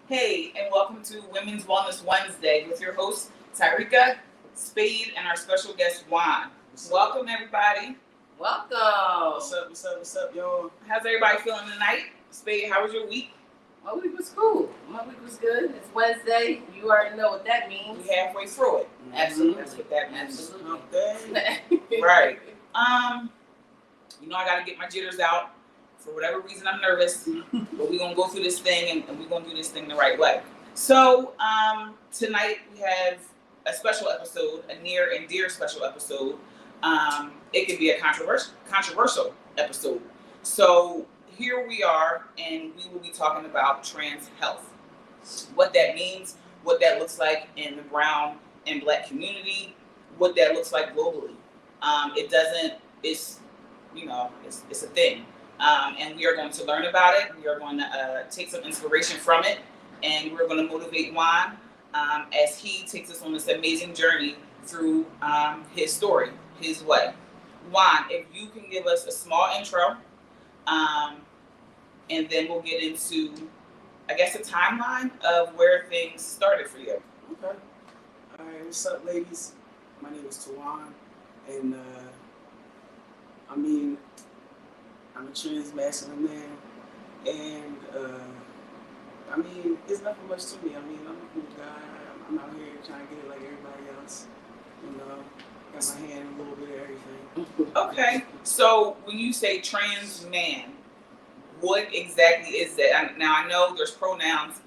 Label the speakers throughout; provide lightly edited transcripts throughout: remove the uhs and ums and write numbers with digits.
Speaker 1: Hey, and welcome to Women's Wellness Wednesday with your host, Rec&Spade, and our special guest, Juan. Welcome, everybody.
Speaker 2: Welcome.
Speaker 3: What's up, y'all?
Speaker 1: How's everybody feeling tonight? Spade, how was your week?
Speaker 2: My week was cool. My week was good. It's Wednesday. You already know what that means.
Speaker 1: We halfway through it.
Speaker 2: Absolutely.
Speaker 1: That's what that means.
Speaker 2: Absolutely.
Speaker 3: Okay.
Speaker 1: Right. You know I gotta get my jitters out. For whatever reason, I'm nervous, but we're gonna go through this thing and we're gonna do this thing the right way. So tonight we have a special episode, a near and dear special episode. It could be a controversial episode. So here we are, and we will be talking about trans health, what that means, what that looks like in the brown and black community, what that looks like globally. It's a thing. And we are going to learn about it. We are going to take some inspiration from it, and we're going to motivate Juan as he takes us on this amazing journey through his story, his way. Juan, if you can give us a small intro, and then we'll get into, I guess, a timeline of where things started for you.
Speaker 3: Okay. All right. What's up, ladies? My name is Tawan, and I'm a trans masculine man, and there's nothing much to me. I'm a cool guy. I'm out here trying to get it like everybody else. Got my hand in a little bit of everything.
Speaker 1: Okay, so when you say trans man, what exactly is that? Now I know there's pronouns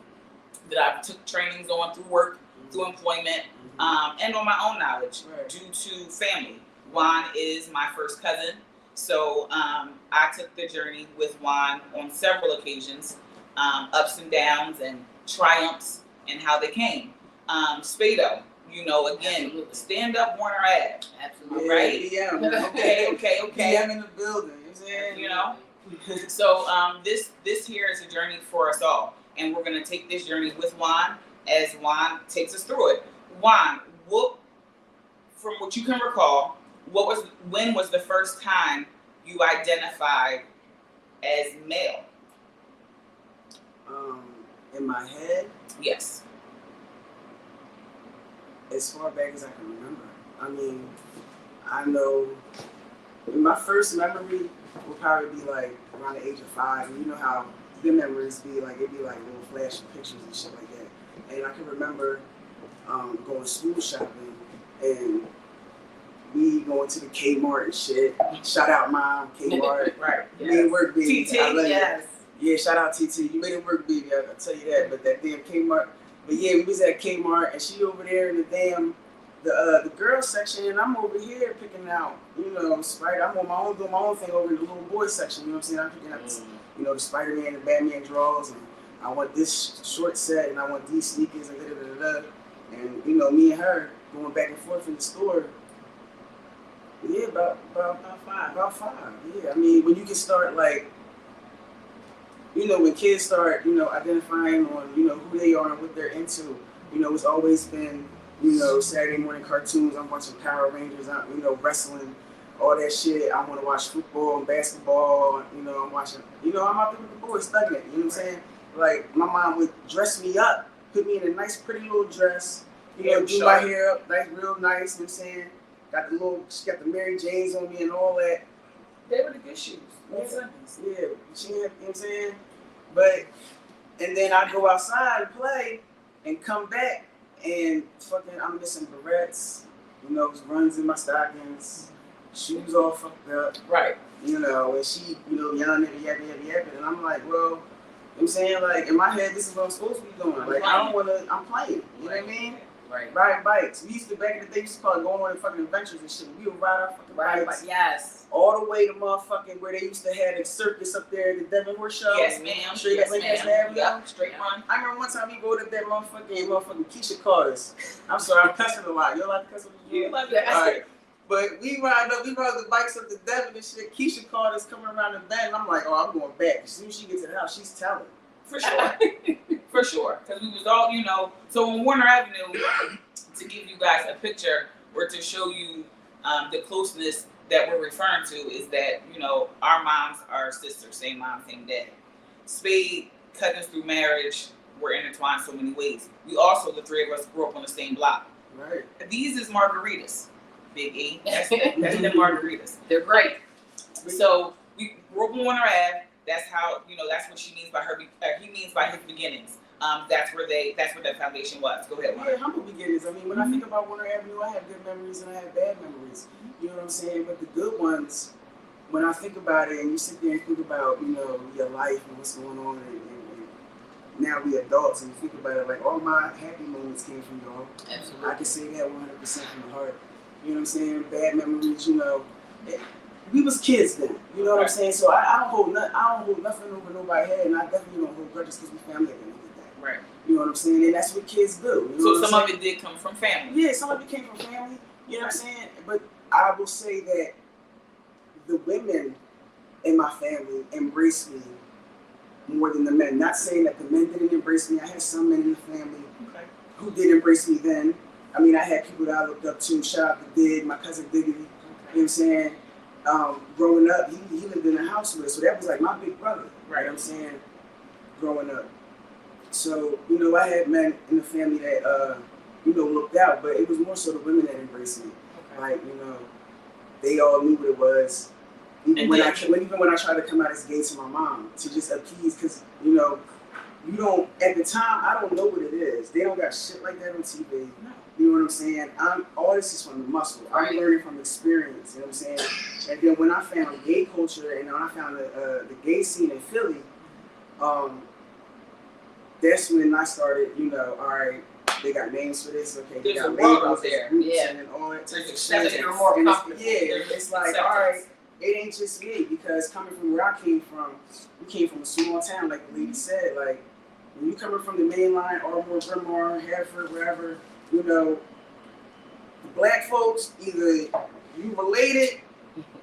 Speaker 1: that I've took trainings on through work, through employment, and on my own knowledge due to family. Juan is my first cousin. So I took the journey with Juan on several occasions, ups and downs and triumphs and how they came. Spado, again,
Speaker 2: Absolutely.
Speaker 1: Stand up, Warner Ave.
Speaker 2: Absolutely.
Speaker 1: Right?
Speaker 3: Yeah.
Speaker 1: Okay.
Speaker 3: I'm in the building. You know what I'm saying?
Speaker 1: So this here is a journey for us all. And we're going to take this journey with Juan as Juan takes us through it. Juan, from what you can recall, when was the first time you identified as male?
Speaker 3: In my head,
Speaker 1: Yes.
Speaker 3: as far back as I can remember. I know my first memory will probably be like around the age of 5. And you know how the memories be like, it'd be like little flash pictures and shit like that. And I can remember going school shopping and we going to the Kmart and shit. Shout out Mom, Kmart.
Speaker 1: Right.
Speaker 3: You made it work, baby.
Speaker 1: TT,
Speaker 3: I love
Speaker 2: Yes.
Speaker 3: it. Yeah, shout out TT. You made it work, baby. I'll tell you that. But that damn Kmart. But yeah, we was at Kmart and she over there in the damn the girls section, and I'm over here picking out, Spider. I'm on my own, doing my own thing over in the little boys section. You know what I'm saying? I'm picking out, the Spider-Man, the Batman drawers, and I want this short set, and I want these sneakers, and da. And me and her going back and forth in the store. Yeah, about 5. About 5. Yeah, when you can start when kids start, identifying on, who they are and what they're into. It's always been, Saturday morning cartoons. I'm watching Power Rangers. Wrestling, all that shit. I want to watch football and basketball. I'm watching. I'm out there with the boys, thugging it. You know what I'm saying? Like my mom would dress me up, put me in a nice, pretty little dress. Do my hair up, real nice. You know what I'm saying? She got the Mary Janes on me and all that.
Speaker 1: They were the good shoes.
Speaker 3: Yeah, she had, you know what I'm saying? And then I go outside and play and come back and I'm missing barrettes, runs in my stockings, shoes all fucked up.
Speaker 1: Right.
Speaker 3: And she, yelling at me, yapping. And I'm like, well, you know what I'm saying? Like, in my head, this is what I'm supposed to be doing. Like, I don't want to, I'm playing. You know what I mean?
Speaker 2: Right.
Speaker 3: riding bikes. We used to, back in the day, we used to call it going on fucking adventures and shit. We would ride our fucking bikes
Speaker 2: Yes.
Speaker 3: all the way to motherfucking where they used to have the circus up there, the Devon Horse Show.
Speaker 1: Yes, ma'am.
Speaker 3: Straight
Speaker 1: Yes,
Speaker 3: up like
Speaker 1: ma'am.
Speaker 3: that,
Speaker 1: Yep, straight run.
Speaker 3: I remember one time we rode up that motherfucking Keisha called us. I'm sorry, I'm cussing a lot. You allowed to cuss on the
Speaker 1: You love it.
Speaker 3: Alright. But we ride the bikes up to Devon and shit. Keisha called us coming around the bend. I'm like, oh, I'm going back. As soon as she gets to the house, she's telling.
Speaker 1: For sure. For sure. Because we was all, you know, so on Warner Avenue, to give you guys a picture or to show you the closeness that we're referring to is that, you know, our moms are sisters, same mom, same dad. Spade, cousins through marriage, were intertwined so many ways. We also, the three of us, grew up on the same block.
Speaker 3: Right.
Speaker 1: These is margaritas, Big E. That's the margaritas.
Speaker 2: They're great.
Speaker 1: So we grew up on Warner Ave. That's how, you know, that's what she means by her. He means by his beginnings. That's where that foundation was. Go ahead, Warner.
Speaker 3: Yeah, humble beginnings. I mean, when I think about Warner Avenue, I have good memories and I have bad memories. You know what I'm saying? But the good ones, when I think about it, and you sit there and think about, you know, your life and what's going on, and now we adults, and you think about it, like all my happy moments came from y'all.
Speaker 2: Absolutely.
Speaker 3: I can say that 100% from the heart. You know what I'm saying? Bad memories, you know. We was kids then, you know what I'm saying? So I don't hold nothing over nobody's head, and I definitely don't hold grudges because we family at the end of the day.
Speaker 1: Right.
Speaker 3: You know what I'm saying? And that's what kids do. You know
Speaker 1: So
Speaker 3: what
Speaker 1: some
Speaker 3: I'm
Speaker 1: of
Speaker 3: saying?
Speaker 1: it did come from family.
Speaker 3: Yeah, some of it came from family. You know what I'm saying? But I will say that the women in my family embraced me more than the men. Not saying that the men didn't embrace me. I had some men in the family who did embrace me then. I mean, I had people that I looked up to. Shout out to Dig, my cousin Diggity. You know what I'm saying? Growing up, he lived in a house with us, so that was like my big brother. Right? You know what I'm saying? Growing up. So, you know, I had men in the family that, you know, looked out, but it was more so the women that embraced me. Like, you know, they all knew what it was. Even when I tried to come out as gay to my mom, to just appease, because, you know, you don't, at the time, I don't know what it is. They don't got shit like that on TV.
Speaker 1: No.
Speaker 3: You know what I'm saying? All this is from the muscle. I'm learning from experience, you know what I'm saying? And then when I found gay culture and when I found the gay scene in Philly, that's when I started, you know, all right, they got names for this, okay, they
Speaker 1: There's
Speaker 3: got
Speaker 1: a world
Speaker 3: labels,
Speaker 1: out there.
Speaker 3: groups,
Speaker 2: Yeah.
Speaker 3: and all that type of
Speaker 1: Acceptance.
Speaker 3: shit.
Speaker 1: You're more
Speaker 3: And
Speaker 1: comfortable.
Speaker 3: it's like, all right, it ain't just me, because coming from where I came from, we came from a small town, like the lady said, like, when you coming from the main line, Ardmore, Bryn Mawr, Hereford, wherever, you know, the black folks, either you related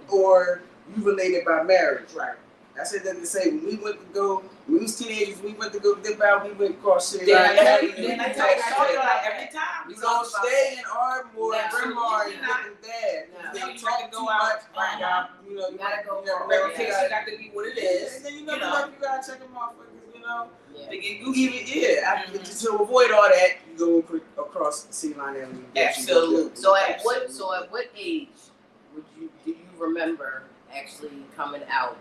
Speaker 3: or you related by marriage.
Speaker 1: Right.
Speaker 3: I said that to say, when we was teenagers, we went to go dip out, we went across city
Speaker 1: Then
Speaker 3: line.
Speaker 1: I tell you like every time.
Speaker 3: We gonna stay in Ardmore,
Speaker 2: No.
Speaker 3: Bryn Mawr, and
Speaker 1: You're not-
Speaker 3: looking bad.
Speaker 2: No.
Speaker 3: They
Speaker 1: You
Speaker 3: don't
Speaker 1: try to
Speaker 3: talk
Speaker 1: go
Speaker 3: too
Speaker 1: out,
Speaker 3: much.
Speaker 1: find
Speaker 3: out. You know,
Speaker 2: You gotta go
Speaker 3: never
Speaker 2: for it.
Speaker 3: never
Speaker 1: Reputation
Speaker 3: got-
Speaker 1: got to be what it
Speaker 3: Yeah,
Speaker 1: is.
Speaker 3: and then you
Speaker 1: You
Speaker 3: never
Speaker 1: know.
Speaker 3: know if you gotta check them motherfuckers, you know.
Speaker 2: Yeah.
Speaker 1: To get Gucci.
Speaker 3: Just to avoid all that, you go across the city line Avenue.
Speaker 1: Absolutely.
Speaker 2: So at what age do you remember actually coming out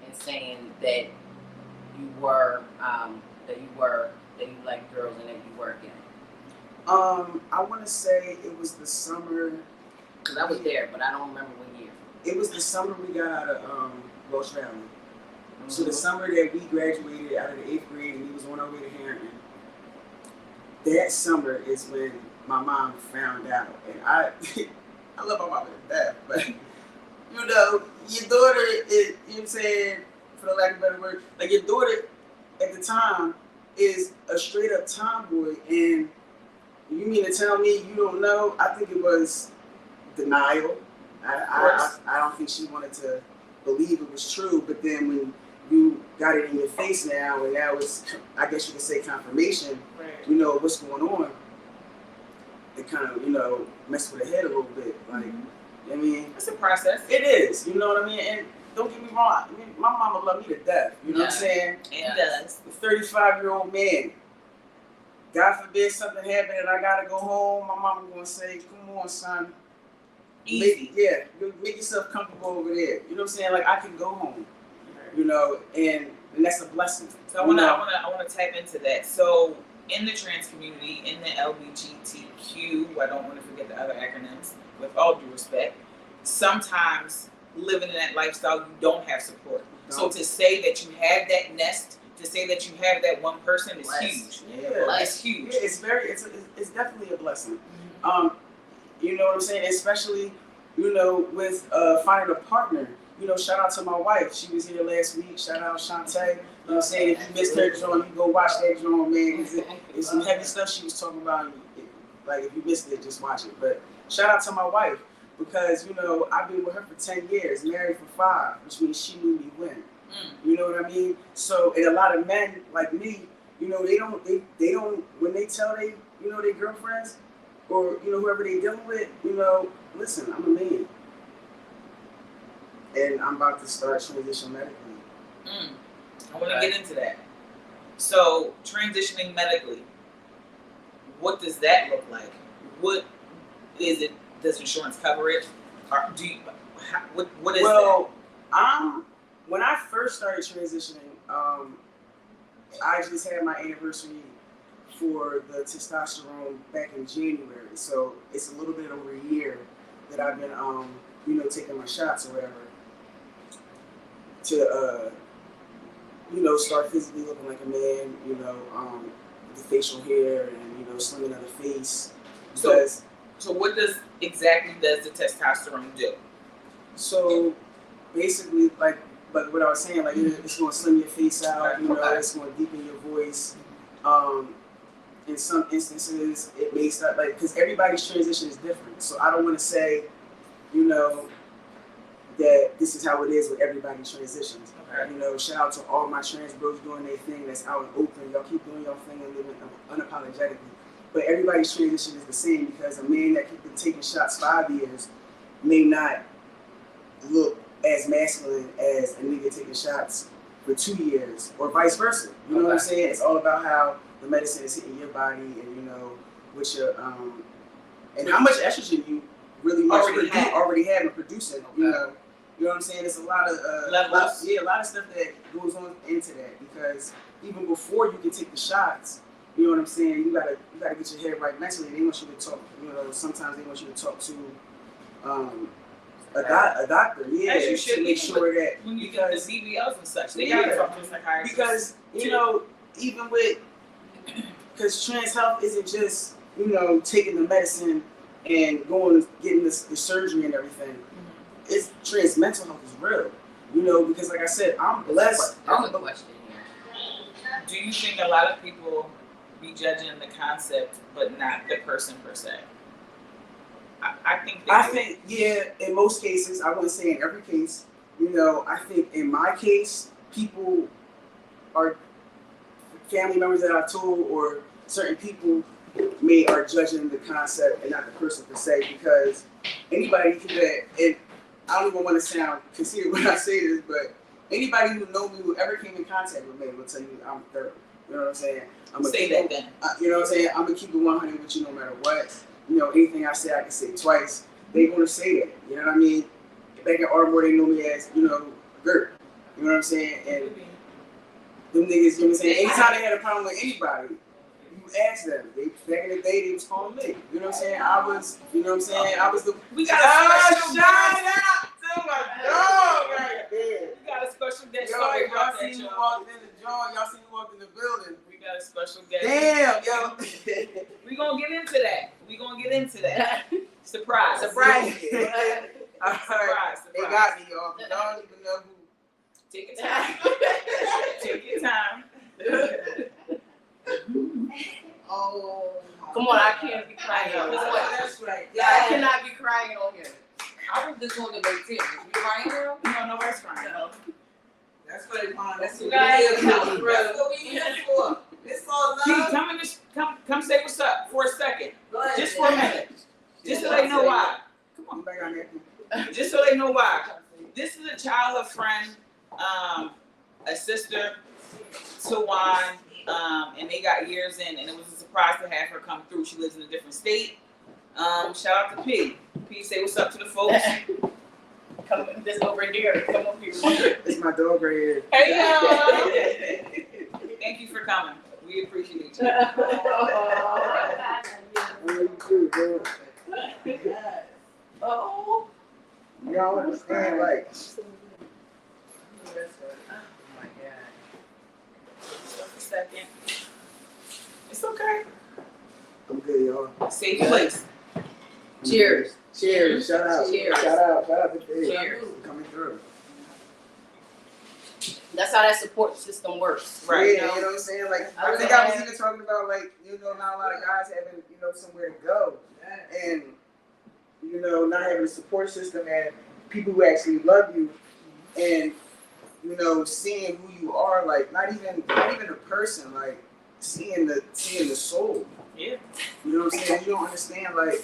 Speaker 2: and saying that you liked girls and that you were gay?
Speaker 3: I want to say it was the summer.
Speaker 2: Because I was there, but I don't remember what year.
Speaker 3: It was the summer we got out of Welsh Valley. So the summer that we graduated out of the 8th grade and we was on our way to Harrington. That summer is when my mom found out, and I love my mom to death, but you know, your daughter is, you know what I'm saying, for the lack of a better word, like your daughter at the time is a straight up tomboy, and you mean to tell me you don't know? I think it was denial. I don't think she wanted to believe it was true, but then when you got it in your face now, and that was, I guess you could say, confirmation, you know, what's going on, it kind of, you know, messed with her head a little bit. Like, I mean,
Speaker 1: It's a process.
Speaker 3: it is, you know what I mean? And don't get me wrong, I mean, my mama loved me to death, you know what I'm saying?
Speaker 1: It does.
Speaker 3: The 35-year-old man, God forbid something happened and I gotta go home, my mama gonna say, come on, son.
Speaker 1: Easy.
Speaker 3: Make yourself comfortable over there. You know what I'm saying? Like, I can go home, you know, and that's a blessing.
Speaker 1: So I wanna tap into that. So in the trans community, in the LGBTQ, I don't want to forget the other acronyms, with all due respect, sometimes living in that lifestyle, you don't have support. So to say that you have that nest to say that you have that one person is
Speaker 2: Blessed.
Speaker 1: huge.
Speaker 3: Yeah.
Speaker 1: It's huge.
Speaker 3: Yeah, it's definitely a blessing. You know what I'm saying? Especially, you know, with finding a partner. You know, shout out to my wife. She was here last week. Shout out Shantae. You know what I'm saying? If you missed her joint, you go watch that joint, man. It's some heavy stuff she was talking about. Like, if you missed it, just watch it. But shout out to my wife because, you know, I've been with her for 10 years, married for 5, which means she knew me when. You know what I mean? So, and a lot of men like me, you know, they don't, when they tell they, you know, their girlfriends or, you know, whoever they dealing with, you know, listen, I'm a man. And I'm about to start transition medically.
Speaker 1: I want to get into that. So, transitioning medically, what does that look like? What is it? Does insurance cover it? Or do you, what is
Speaker 3: that? When I first started transitioning, I just had my anniversary for the testosterone back in January. So it's a little bit over a year that I've been, you know, taking my shots or whatever to, you know, start physically looking like a man, you know, the facial hair and, you know, slimming of the face.
Speaker 1: So what exactly does the testosterone do?
Speaker 3: So basically, like what I was saying, like it's going to slim your face out, you know, it's going to deepen your voice. In some instances, it may start like, because everybody's transition is different. So I don't want to say, you know, that this is how it is with everybody's transitions. You know, shout out to all my trans bros doing their thing that's out in Oakland. Y'all keep doing your thing and living unapologetically. But everybody's transition is the same because a man that has been taking shots 5 years may not look as masculine as a nigga taking shots for 2 years, or vice versa. You know what I'm saying? It's all about how the medicine is hitting your body, and you know, what your and how much estrogen you really much already have and producing. You know what I'm saying? It's a lot of a lot of stuff that goes on into that because even before you can take the shots, you know what I'm saying? You gotta get your head right mentally. They want you to talk. You know, sometimes they want you to talk to a doctor,
Speaker 1: as you should,
Speaker 3: to make sure that
Speaker 1: when you get the BBLs and such, they gotta talk to a psychiatrist.
Speaker 3: Because you know, even with because trans health isn't just, you know, taking the medicine and getting the surgery and everything. It's trans mental health is real, you know, because like I said, I'm blessed.
Speaker 2: I'm a question here.
Speaker 1: Do you think a lot of people be judging the concept but not the person per se? I think
Speaker 3: yeah, in most cases, I wouldn't say in every case, you know, I think in my case, people are family members that I've told or certain people are judging the concept and not the person per se, because anybody and I don't even want to sound conceited when I say this, but anybody who know me, who ever came in contact with me, will tell you I'm thorough. You know what I'm saying? I'm gonna
Speaker 1: say that then.
Speaker 3: You know what I'm saying? I'm gonna keep it 100 with you no matter what. You know, anything I say, I can say twice. They gonna say that. You know what I mean? Back in Ardmore, they know me as, you know, Gert. You know what I'm saying? And them niggas, you know what I'm saying? Anytime they had a problem with anybody, you ask them. Back in the day, they was calling me. You know what I'm saying? I was, you know what I'm saying? I was the.
Speaker 1: We got a special
Speaker 3: shout out to my dog right there.
Speaker 1: We got a special guest.
Speaker 3: Yo, y'all seen me walk in the joint. Y'all seen me walk in the building.
Speaker 1: We got a special guest.
Speaker 3: Damn, yo.
Speaker 1: We gonna get into that. Surprise.
Speaker 3: Surprise.
Speaker 1: Surprise.
Speaker 3: They got me, y'all. Y'all don't even know who.
Speaker 1: Take your time. Take your time.
Speaker 2: Oh, come on! I can't be crying.
Speaker 3: That's right.
Speaker 2: Yeah, I cannot be crying on here.
Speaker 4: I was just going to make sense. You crying, girl?
Speaker 1: No, nobody's crying.
Speaker 4: No.
Speaker 3: That's what they want. That's what
Speaker 4: we
Speaker 3: here for. It's all love.
Speaker 1: Come say what's up for a second.
Speaker 4: Go ahead.
Speaker 1: Just for a minute. Just so they know why. Come on.
Speaker 3: Back on that.
Speaker 1: Just so they know why. This is a childhood friend, a sister, Tawan, and they got years in, and it was a surprise to have her come through. She lives in a different state. Shout out to P. P, say what's up to the folks.
Speaker 2: Come this over here. Come up here.
Speaker 3: It's my dog right here.
Speaker 1: Hey, y'all. Thank you for coming. We appreciate you.
Speaker 2: Oh.
Speaker 3: Y'all understand, like.
Speaker 2: Oh my God.
Speaker 1: second. It's okay.
Speaker 3: I'm good, y'all.
Speaker 1: Safe place.
Speaker 2: Cheers.
Speaker 3: Cheers. Shout out.
Speaker 2: Cheers.
Speaker 3: Shout out to Dave.
Speaker 2: Cheers.
Speaker 3: Coming through.
Speaker 2: That's how that support system works.
Speaker 1: Right.
Speaker 3: Yeah, you know what I'm saying? Like,
Speaker 2: I
Speaker 3: I think I was even talking about, like, you know, not a lot of guys having, you know, somewhere to go. And, you know, not having a support system and people who actually love you and, you know, seeing who you are, like, not even a person, like, seeing the soul.
Speaker 1: Yeah.
Speaker 3: You know what I'm saying? You don't understand, like,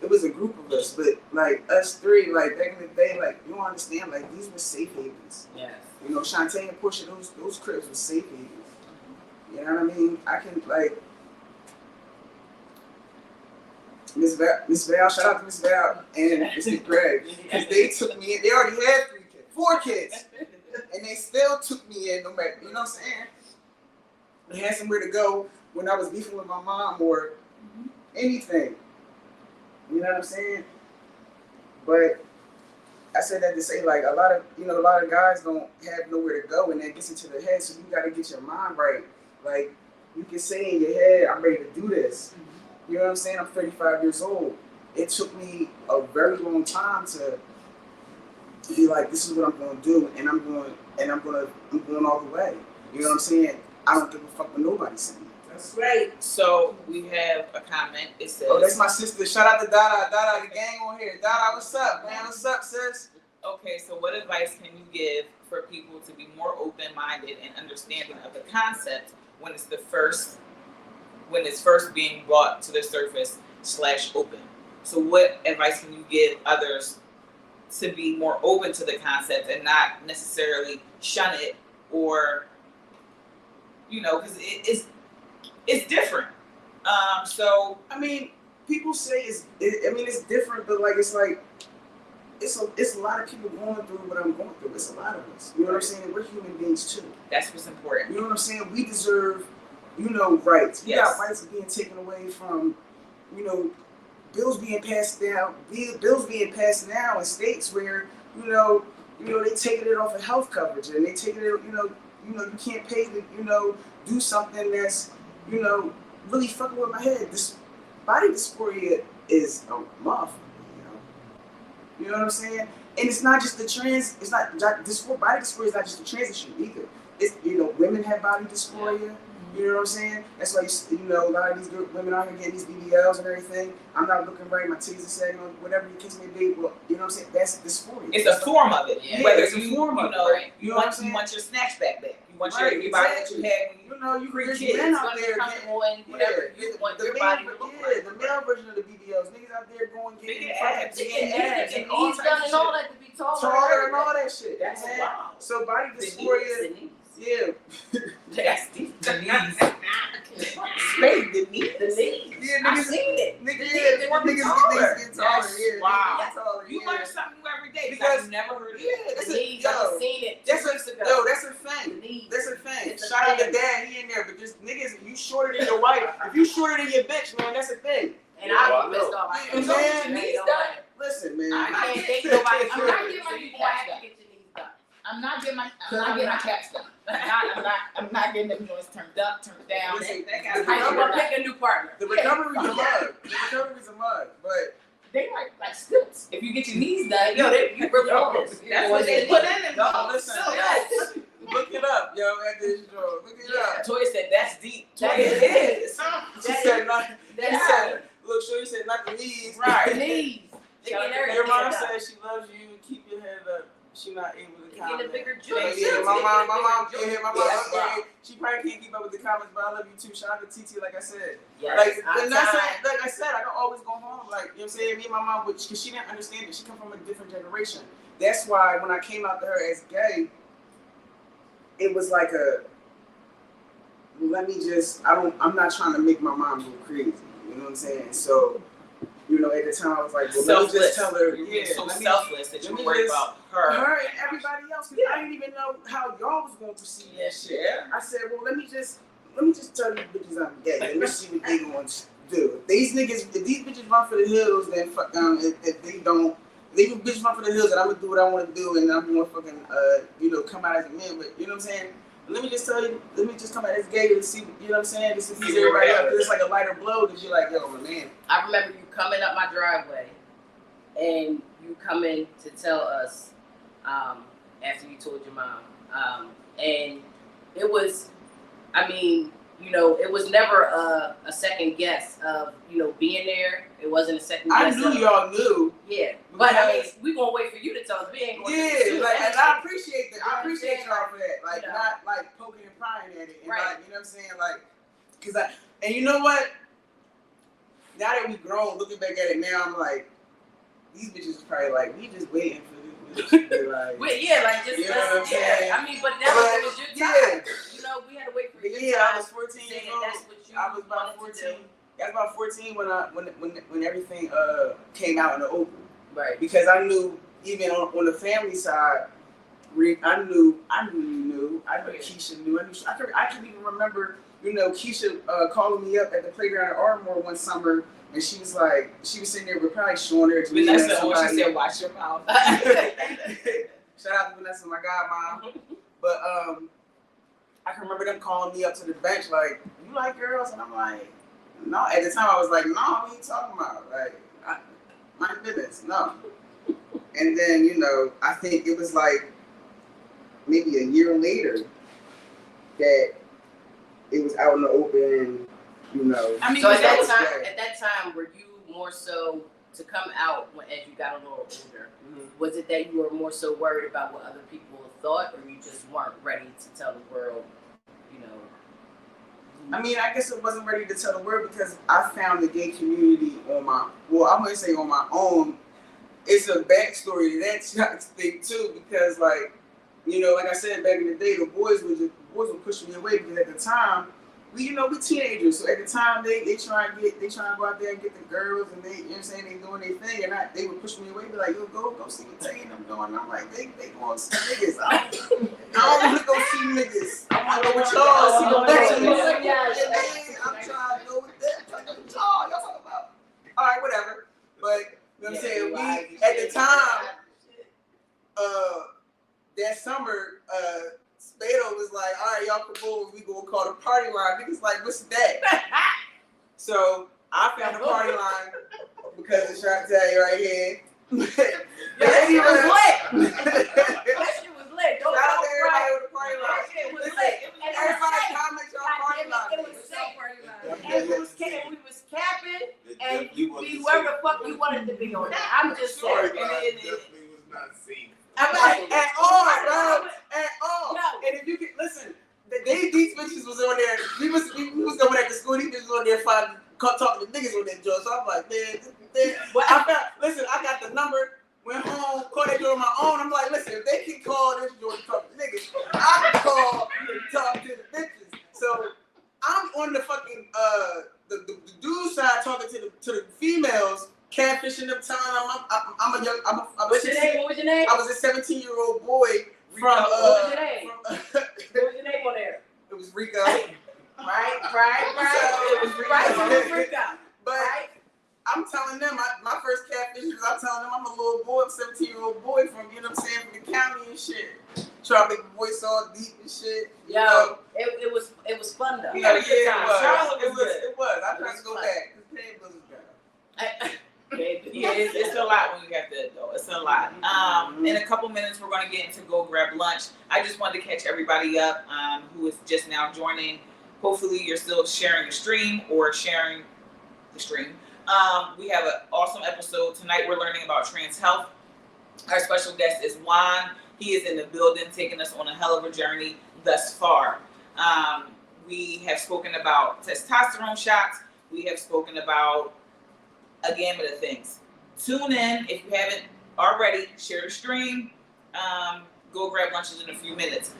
Speaker 3: it was a group of us, but like us three, like back in the day, like you don't understand, like these were safe havens.
Speaker 2: Yes.
Speaker 3: You know, Shantae and Portia, those cribs were safe havens. You know what I mean? I can like Miss Val, shout out to Miss Val and Mr. Greg, because they took me in. They already had 4 kids, and they still took me in. No matter, you know what I'm saying? They had somewhere to go when I was beefing with my mom or anything. You know what I'm saying? But I said that to say, like, a lot of guys don't have nowhere to go, and that gets into their head. So you got to get your mind right. Like, you can say in your head, I'm ready to do this. You know what I'm saying? I'm 35 years old. It took me a very long time to be like, this is what I'm going to do, and I'm going all the way. You know what I'm saying? I don't give a fuck what nobody's saying.
Speaker 1: That's right. So we have a comment. It says,
Speaker 3: oh, that's my sister. Shout out to Dada. Dada, the gang on here. Dada, what's up, man? What's up, sis?
Speaker 1: okay, so what advice can you give for people to be more open-minded and understanding of the concept when it's first being brought to the surface / open? So what advice can you give others to be more open to the concept and not necessarily shun it, or, you know, because it's different. So
Speaker 3: I mean, people say it's different, but like it's a lot of people going through what I'm going through. It's a lot of us. You know what I'm saying? We're human beings too.
Speaker 1: that's what's important.
Speaker 3: You know what I'm saying? We deserve, you know, rights. We
Speaker 1: Yes.
Speaker 3: got rights being taken away from, you know, bills being passed down. Bills being passed now in states where, you know, they taking it off of health coverage and they taking it, you know, you can't pay to, you know, do something that's, you know, really fucking with my head. This body dysphoria is a motherfucker, you know. You know what I'm saying? And it's not just the trans. It's not body dysphoria is not just the trans issue either. It's, you know, women have body dysphoria. You know what I'm saying? That's why you know a lot of these women out here getting these BBLs and everything. I'm not looking right. My titties are sagging, or whatever the case may be. Well, you know what I'm saying? That's dysphoria.
Speaker 1: It's a form of it.
Speaker 2: Yeah,
Speaker 1: Whether
Speaker 3: it's a
Speaker 1: you,
Speaker 3: form of
Speaker 1: you
Speaker 3: it,
Speaker 1: know,
Speaker 2: right.
Speaker 1: you
Speaker 3: You know what I'm
Speaker 1: want
Speaker 3: saying?
Speaker 1: your snatchback back. You want
Speaker 3: Right,
Speaker 1: your body that you
Speaker 3: exactly.
Speaker 1: had when you
Speaker 3: You know,
Speaker 1: Free
Speaker 3: there's
Speaker 1: kids.
Speaker 3: men
Speaker 2: It's
Speaker 3: out
Speaker 2: gonna be
Speaker 3: there
Speaker 2: comfortable
Speaker 3: getting,
Speaker 2: in whatever you want your body to look like.
Speaker 3: the male version of the BBLs. Niggas out there going getting
Speaker 1: Big
Speaker 3: fucking
Speaker 1: abs.
Speaker 3: getting
Speaker 2: abs
Speaker 3: and
Speaker 2: and
Speaker 3: all
Speaker 2: knees
Speaker 3: types
Speaker 2: done
Speaker 3: of
Speaker 2: and all
Speaker 3: shit.
Speaker 2: that to be taller.
Speaker 3: Taller and all that shit.
Speaker 1: That's
Speaker 3: man.
Speaker 1: wild.
Speaker 3: So body
Speaker 2: The knees,
Speaker 3: dysphoria,
Speaker 2: the knees.
Speaker 3: yeah.
Speaker 1: That's the knees.
Speaker 2: Spade, the knees. The knees.
Speaker 3: Yeah,
Speaker 2: I
Speaker 3: niggas,
Speaker 2: seen it.
Speaker 3: niggas,
Speaker 2: The
Speaker 3: yeah,
Speaker 2: knees, they want to be taller.
Speaker 3: get taller.
Speaker 1: Yes.
Speaker 3: Yeah,
Speaker 1: Wow.
Speaker 3: niggas get taller.
Speaker 1: You
Speaker 3: Yeah.
Speaker 1: learn something new every day
Speaker 3: Because-
Speaker 1: I've never heard of.
Speaker 3: Yeah,
Speaker 2: The
Speaker 3: that's
Speaker 2: knees,
Speaker 3: a
Speaker 2: I seen it 2 weeks ago.
Speaker 3: that's a
Speaker 2: The
Speaker 3: thing.
Speaker 2: knees.
Speaker 3: That's a thing.
Speaker 2: It's a
Speaker 3: Shout out to
Speaker 2: thing.
Speaker 3: Dad, he in there, but just niggas, you shorter than your wife. If you shorter than your bitch, man, that's a thing.
Speaker 2: And I get pissed off. I
Speaker 3: Yeah,
Speaker 2: can't
Speaker 3: man,
Speaker 2: get
Speaker 1: knees
Speaker 2: your
Speaker 1: done.
Speaker 2: knees
Speaker 3: Listen, man.
Speaker 2: done. I can't take nobody.
Speaker 1: I'm not getting my
Speaker 2: So you
Speaker 1: knees
Speaker 2: have
Speaker 1: done.
Speaker 2: to get your knees done.
Speaker 1: I'm not getting my caps done. I'm not getting them joints turned up, turned down.
Speaker 3: Listen,
Speaker 2: I'm gonna pick a new partner.
Speaker 3: The recovery's a mug. The recovery's a mug, but
Speaker 1: They like stilts. If you get your knees done,
Speaker 2: Yo, you really on this.
Speaker 1: that's what they put in them.
Speaker 3: no, listen.
Speaker 1: Stilts.
Speaker 3: Look it up, yo, at this show. Look it up.
Speaker 1: Toya said that's deep.
Speaker 2: That
Speaker 1: Toya
Speaker 2: is.
Speaker 3: She said not. She
Speaker 2: That's
Speaker 3: said, look, sure, you said not the knees.
Speaker 2: the
Speaker 1: Right.
Speaker 2: knees. They get everything
Speaker 3: Your mom
Speaker 2: done.
Speaker 3: said she loves you. Keep your head up. She not able to
Speaker 2: They
Speaker 3: comment.
Speaker 2: get a bigger
Speaker 3: Yeah,
Speaker 2: joint.
Speaker 3: yeah, my mom, yeah, my mom,
Speaker 1: Yes, wow.
Speaker 3: okay. She probably can't keep up with the comments, but I love you too. Shout out to TT, like I said.
Speaker 2: Yes,
Speaker 3: Like,
Speaker 2: on
Speaker 3: and that's
Speaker 2: time.
Speaker 3: it, like I said, I can always go home. Like, you know what I'm saying? Me and my mom, because she didn't understand it. She come from a different generation. That's why when I came out to her as gay, it was like I'm not trying to make my mom go crazy. You know what I'm saying? So, you know, at the time I was like, well, let me just tell her,
Speaker 1: You're being so
Speaker 3: let me-
Speaker 1: selfless that
Speaker 3: let
Speaker 1: you
Speaker 3: me
Speaker 1: worry
Speaker 3: just-
Speaker 1: about her.
Speaker 3: and everybody else, because I didn't even know how y'all was going to see that shit.
Speaker 1: Yeah.
Speaker 3: I said, well, let me just tell these bitches I'm gay. Let me see what they going to do. If these bitches run for the hills, then fuck them. If they don't, they can bitch run for the hills, and I'm gonna do what I want to do, and I'm gonna fucking, you know, come out as a man. But you know what I'm saying? let me just tell you, let me just come at this gate and see, you know what I'm saying? Just to see everybody up. It's like a lighter blow because you're like, yo, man.
Speaker 2: I remember you coming up my driveway and you coming to tell us after you told your mom. And it was, I mean, you know, it was never a second guess of, you know, being there. It wasn't a second guess.
Speaker 3: I knew y'all knew.
Speaker 2: Yeah. But I mean, we gonna wait for you to tell us. We ain't gonna
Speaker 3: yeah, like, and I appreciate that. I appreciate
Speaker 2: Yeah.
Speaker 3: y'all for that. Like,
Speaker 2: You know.
Speaker 3: not like poking and prying at it. And
Speaker 2: Right.
Speaker 3: like, you know what I'm saying? Like, and you know what? Now that we grown, looking back at it now, I'm like, these bitches is probably like, we just waiting for this bitch to be like.
Speaker 2: Yeah, like just
Speaker 3: You know what I'm saying?
Speaker 2: I mean, but that was your time.
Speaker 3: Yeah.
Speaker 2: You know, we had to wait for your
Speaker 3: Yeah,
Speaker 2: time.
Speaker 3: I was 14 years
Speaker 2: saying
Speaker 3: old.
Speaker 2: that's what you
Speaker 3: I was about
Speaker 2: wanted to
Speaker 3: 14.
Speaker 2: do.
Speaker 3: I was about 14 when everything came out in the open.
Speaker 2: Right.
Speaker 3: Because I knew even on the family side, I knew Keisha knew. I can even remember, you know, Keisha calling me up at the playground at Ardmore one summer, and she was sitting there with probably showing her to me.
Speaker 1: Vanessa, when she said, "Watch your mouth."
Speaker 3: Shout out to Vanessa, my godmom. But I can remember them calling me up to the bench like, "You like girls?" And I'm like, "No." At the time, I was like, "No, what are you talking about? Like, my business, no." And then, you know, I think it was like maybe a year later that it was out in the open, you know.
Speaker 1: I mean,
Speaker 2: So
Speaker 1: that was
Speaker 2: at that time, were you more so to come out as you got a little older?
Speaker 3: Mm-hmm.
Speaker 2: Was it that you were more so worried about what other people thought, or you just weren't ready to tell the world, you know?
Speaker 3: I mean, I guess I wasn't ready to tell the world because I found the gay community I'm gonna say on my own. It's a backstory to that thing too, because like, you know, like I said back in the day, the boys would push me away because at the time, we teenagers, so at the time they try and go out there and get the girls, and they, you know what I'm saying, they doing their thing, and they would push me away, be like, yo, go see what Tay and them doing. And I'm like, they going to see niggas. I don't want to go see niggas. I want to go with y'all, see the bitches.
Speaker 2: Yes.
Speaker 3: I'm trying to go with them. I'm trying to go with y'all talking about. All right, whatever. But you know what I'm saying, we at the time, that summer, Spado was like, all right, y'all come over, we gonna call the party line. Niggas like, what's that? So I found the party line because of Shantae right here.
Speaker 2: That shit was lit. That shit was lit.
Speaker 3: Shout out to everybody with the party line.
Speaker 2: That shit was lit. And
Speaker 3: Everybody comment y'all party line.
Speaker 2: It was safe. And we was capping, and you be wherever the fuck you wanted to be on that. I'm just saying.
Speaker 5: Definitely was not safe.
Speaker 3: I'm like, at all, bro. At all.
Speaker 2: No.
Speaker 3: And if you can listen, these bitches was on there. We was going back to school. These bitches was on there talking to niggas on that joint. So I'm like, man. But I got the number. Went home, called that joint on my own. I'm like, listen, if they can call this joint and talk to niggas, I can call and talk to the bitches. So I'm on the fucking the dude side talking to the females. Catfishing them, telling them I'm a young.
Speaker 2: What's your name? What was your name?
Speaker 3: I was a 17-year-old boy from.
Speaker 2: What was your name? What was your name on there?
Speaker 3: It was Rico.
Speaker 2: Right.
Speaker 3: So,
Speaker 2: It was Rico.
Speaker 3: But I'm telling them my first catfish was I'm telling them I'm a little boy, 17-year-old boy from, you know what I'm saying, from the county and shit. Try to make the voice all deep and shit. You know?
Speaker 2: It was fun though.
Speaker 1: We had a good time. Charlotte
Speaker 3: It
Speaker 1: was good.
Speaker 3: It was. I tried to go back because Payne was better.
Speaker 1: Yeah, it's a lot when you have to go. It's a lot. In a couple minutes, we're going to get into go grab lunch. I just wanted to catch everybody up who is just now joining. Hopefully, you're still sharing the stream or sharing the stream. We have an awesome episode tonight. We're learning about trans health. Our special guest is Juan. He is in the building, taking us on a hell of a journey thus far. We have spoken about testosterone shots. We have spoken about a gamut of things. Tune in if you haven't already. Share the stream. Go grab lunches in a few minutes.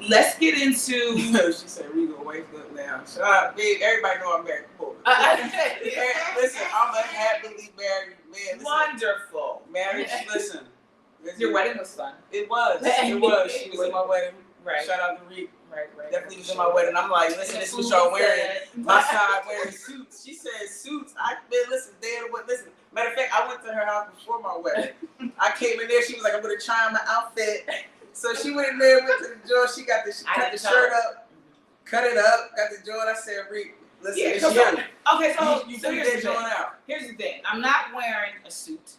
Speaker 1: Let's get into.
Speaker 3: She said, "Rigo, wake up now." Shut up, babe. Everybody know I'm married. Listen, I'm a happily married man. Listen,
Speaker 1: Wonderful.
Speaker 3: marriage. Listen.
Speaker 1: Your wedding was fun.
Speaker 3: It was. It was. She was in my wedding.
Speaker 1: Right.
Speaker 3: Shout out to Reek.
Speaker 1: Right.
Speaker 3: Definitely was in my wedding. I'm like, listen, this is what y'all wearing. My side wearing suits. She said suits. Listen, listen. Matter of fact, I went to her house before my wedding. I came in there. She was like, I'm gonna try on my outfit. So she went in there, went to the joint. She got she
Speaker 1: I
Speaker 3: cut
Speaker 1: had
Speaker 3: the
Speaker 1: to
Speaker 3: shirt
Speaker 1: tell
Speaker 3: up, got the joint. I said, Reek, listen,
Speaker 1: Yeah,
Speaker 3: it's
Speaker 1: come
Speaker 3: you.
Speaker 1: on. Okay, so
Speaker 3: You
Speaker 1: so
Speaker 3: figure
Speaker 1: here's
Speaker 3: that
Speaker 1: the
Speaker 3: joint
Speaker 1: thing.
Speaker 3: out.
Speaker 1: Here's the thing. I'm not wearing a suit.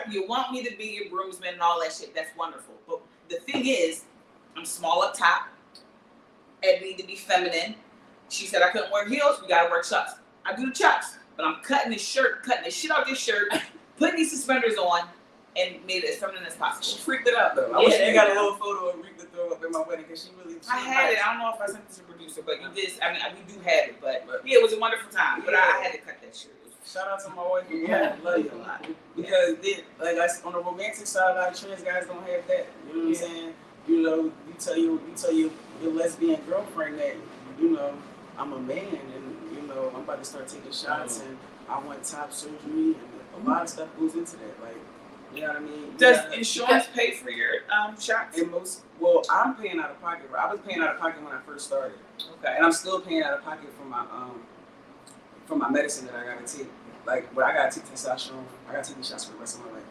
Speaker 1: You want me to be your groomsman and all that shit. That's wonderful. But the thing is, I'm small up top. I need to be feminine. She said I couldn't wear heels. We gotta wear chucks. I do the chucks, but I'm cutting this shirt, cutting the shit off this shirt, putting these suspenders on, and made it as feminine as
Speaker 3: She
Speaker 1: possible.
Speaker 3: freaked it out though. I
Speaker 1: Yeah,
Speaker 3: wish
Speaker 1: there
Speaker 3: we
Speaker 1: you
Speaker 3: got a
Speaker 1: go.
Speaker 3: little photo of Reek to throw up in my wedding because she
Speaker 1: I had
Speaker 3: nice.
Speaker 1: it. I don't know if I sent it to the producer, but you did. I mean, we do have it. But yeah, it was a wonderful time. But I had to cut that shirt.
Speaker 3: Shout out to my wife. Yeah, love you a lot. Because then, like on the romantic side, a lot of trans guys don't have that. You know what I'm saying? You know, you tell your lesbian girlfriend that, you know, I'm a man and, you know, I'm about to start taking shots and I want top surgery and a lot of stuff goes into that. Like, you know what I mean?
Speaker 1: Does insurance pay for your shots?
Speaker 3: And well, I'm paying out of pocket. I was paying out of pocket when I first started,
Speaker 1: Okay.
Speaker 3: and I'm still paying out of pocket for my medicine that I gotta take. Like, but I gotta take testosterone. I gotta take these shots for the rest of my life.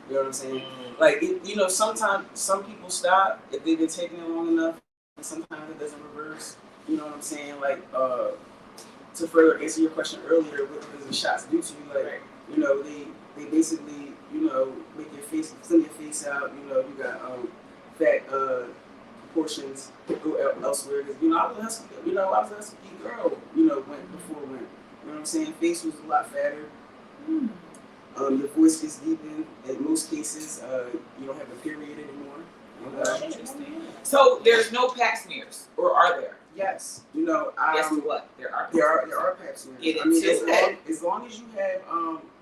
Speaker 3: You know what I'm saying? Like, you know, sometimes some people stop if they've been taking it long enough, and sometimes it doesn't reverse. You know what I'm saying? Like, to further answer your question earlier, what does the shots do to you? Like, you know, they basically, you know, make your face, thin your face out. You know, you got fat portions go elsewhere. Cause, you know, I was a husky girl. You know, before when. You know what I'm saying? Face was a lot fatter. Your voice gets deepened. In most cases, you don't have a period anymore.
Speaker 1: Interesting. So there's no pap smears, or are there?
Speaker 3: Yes. You know,
Speaker 1: Guess what? There are.
Speaker 3: there are pap smears.
Speaker 1: Get
Speaker 3: I mean,
Speaker 1: into it.
Speaker 3: as long as you have,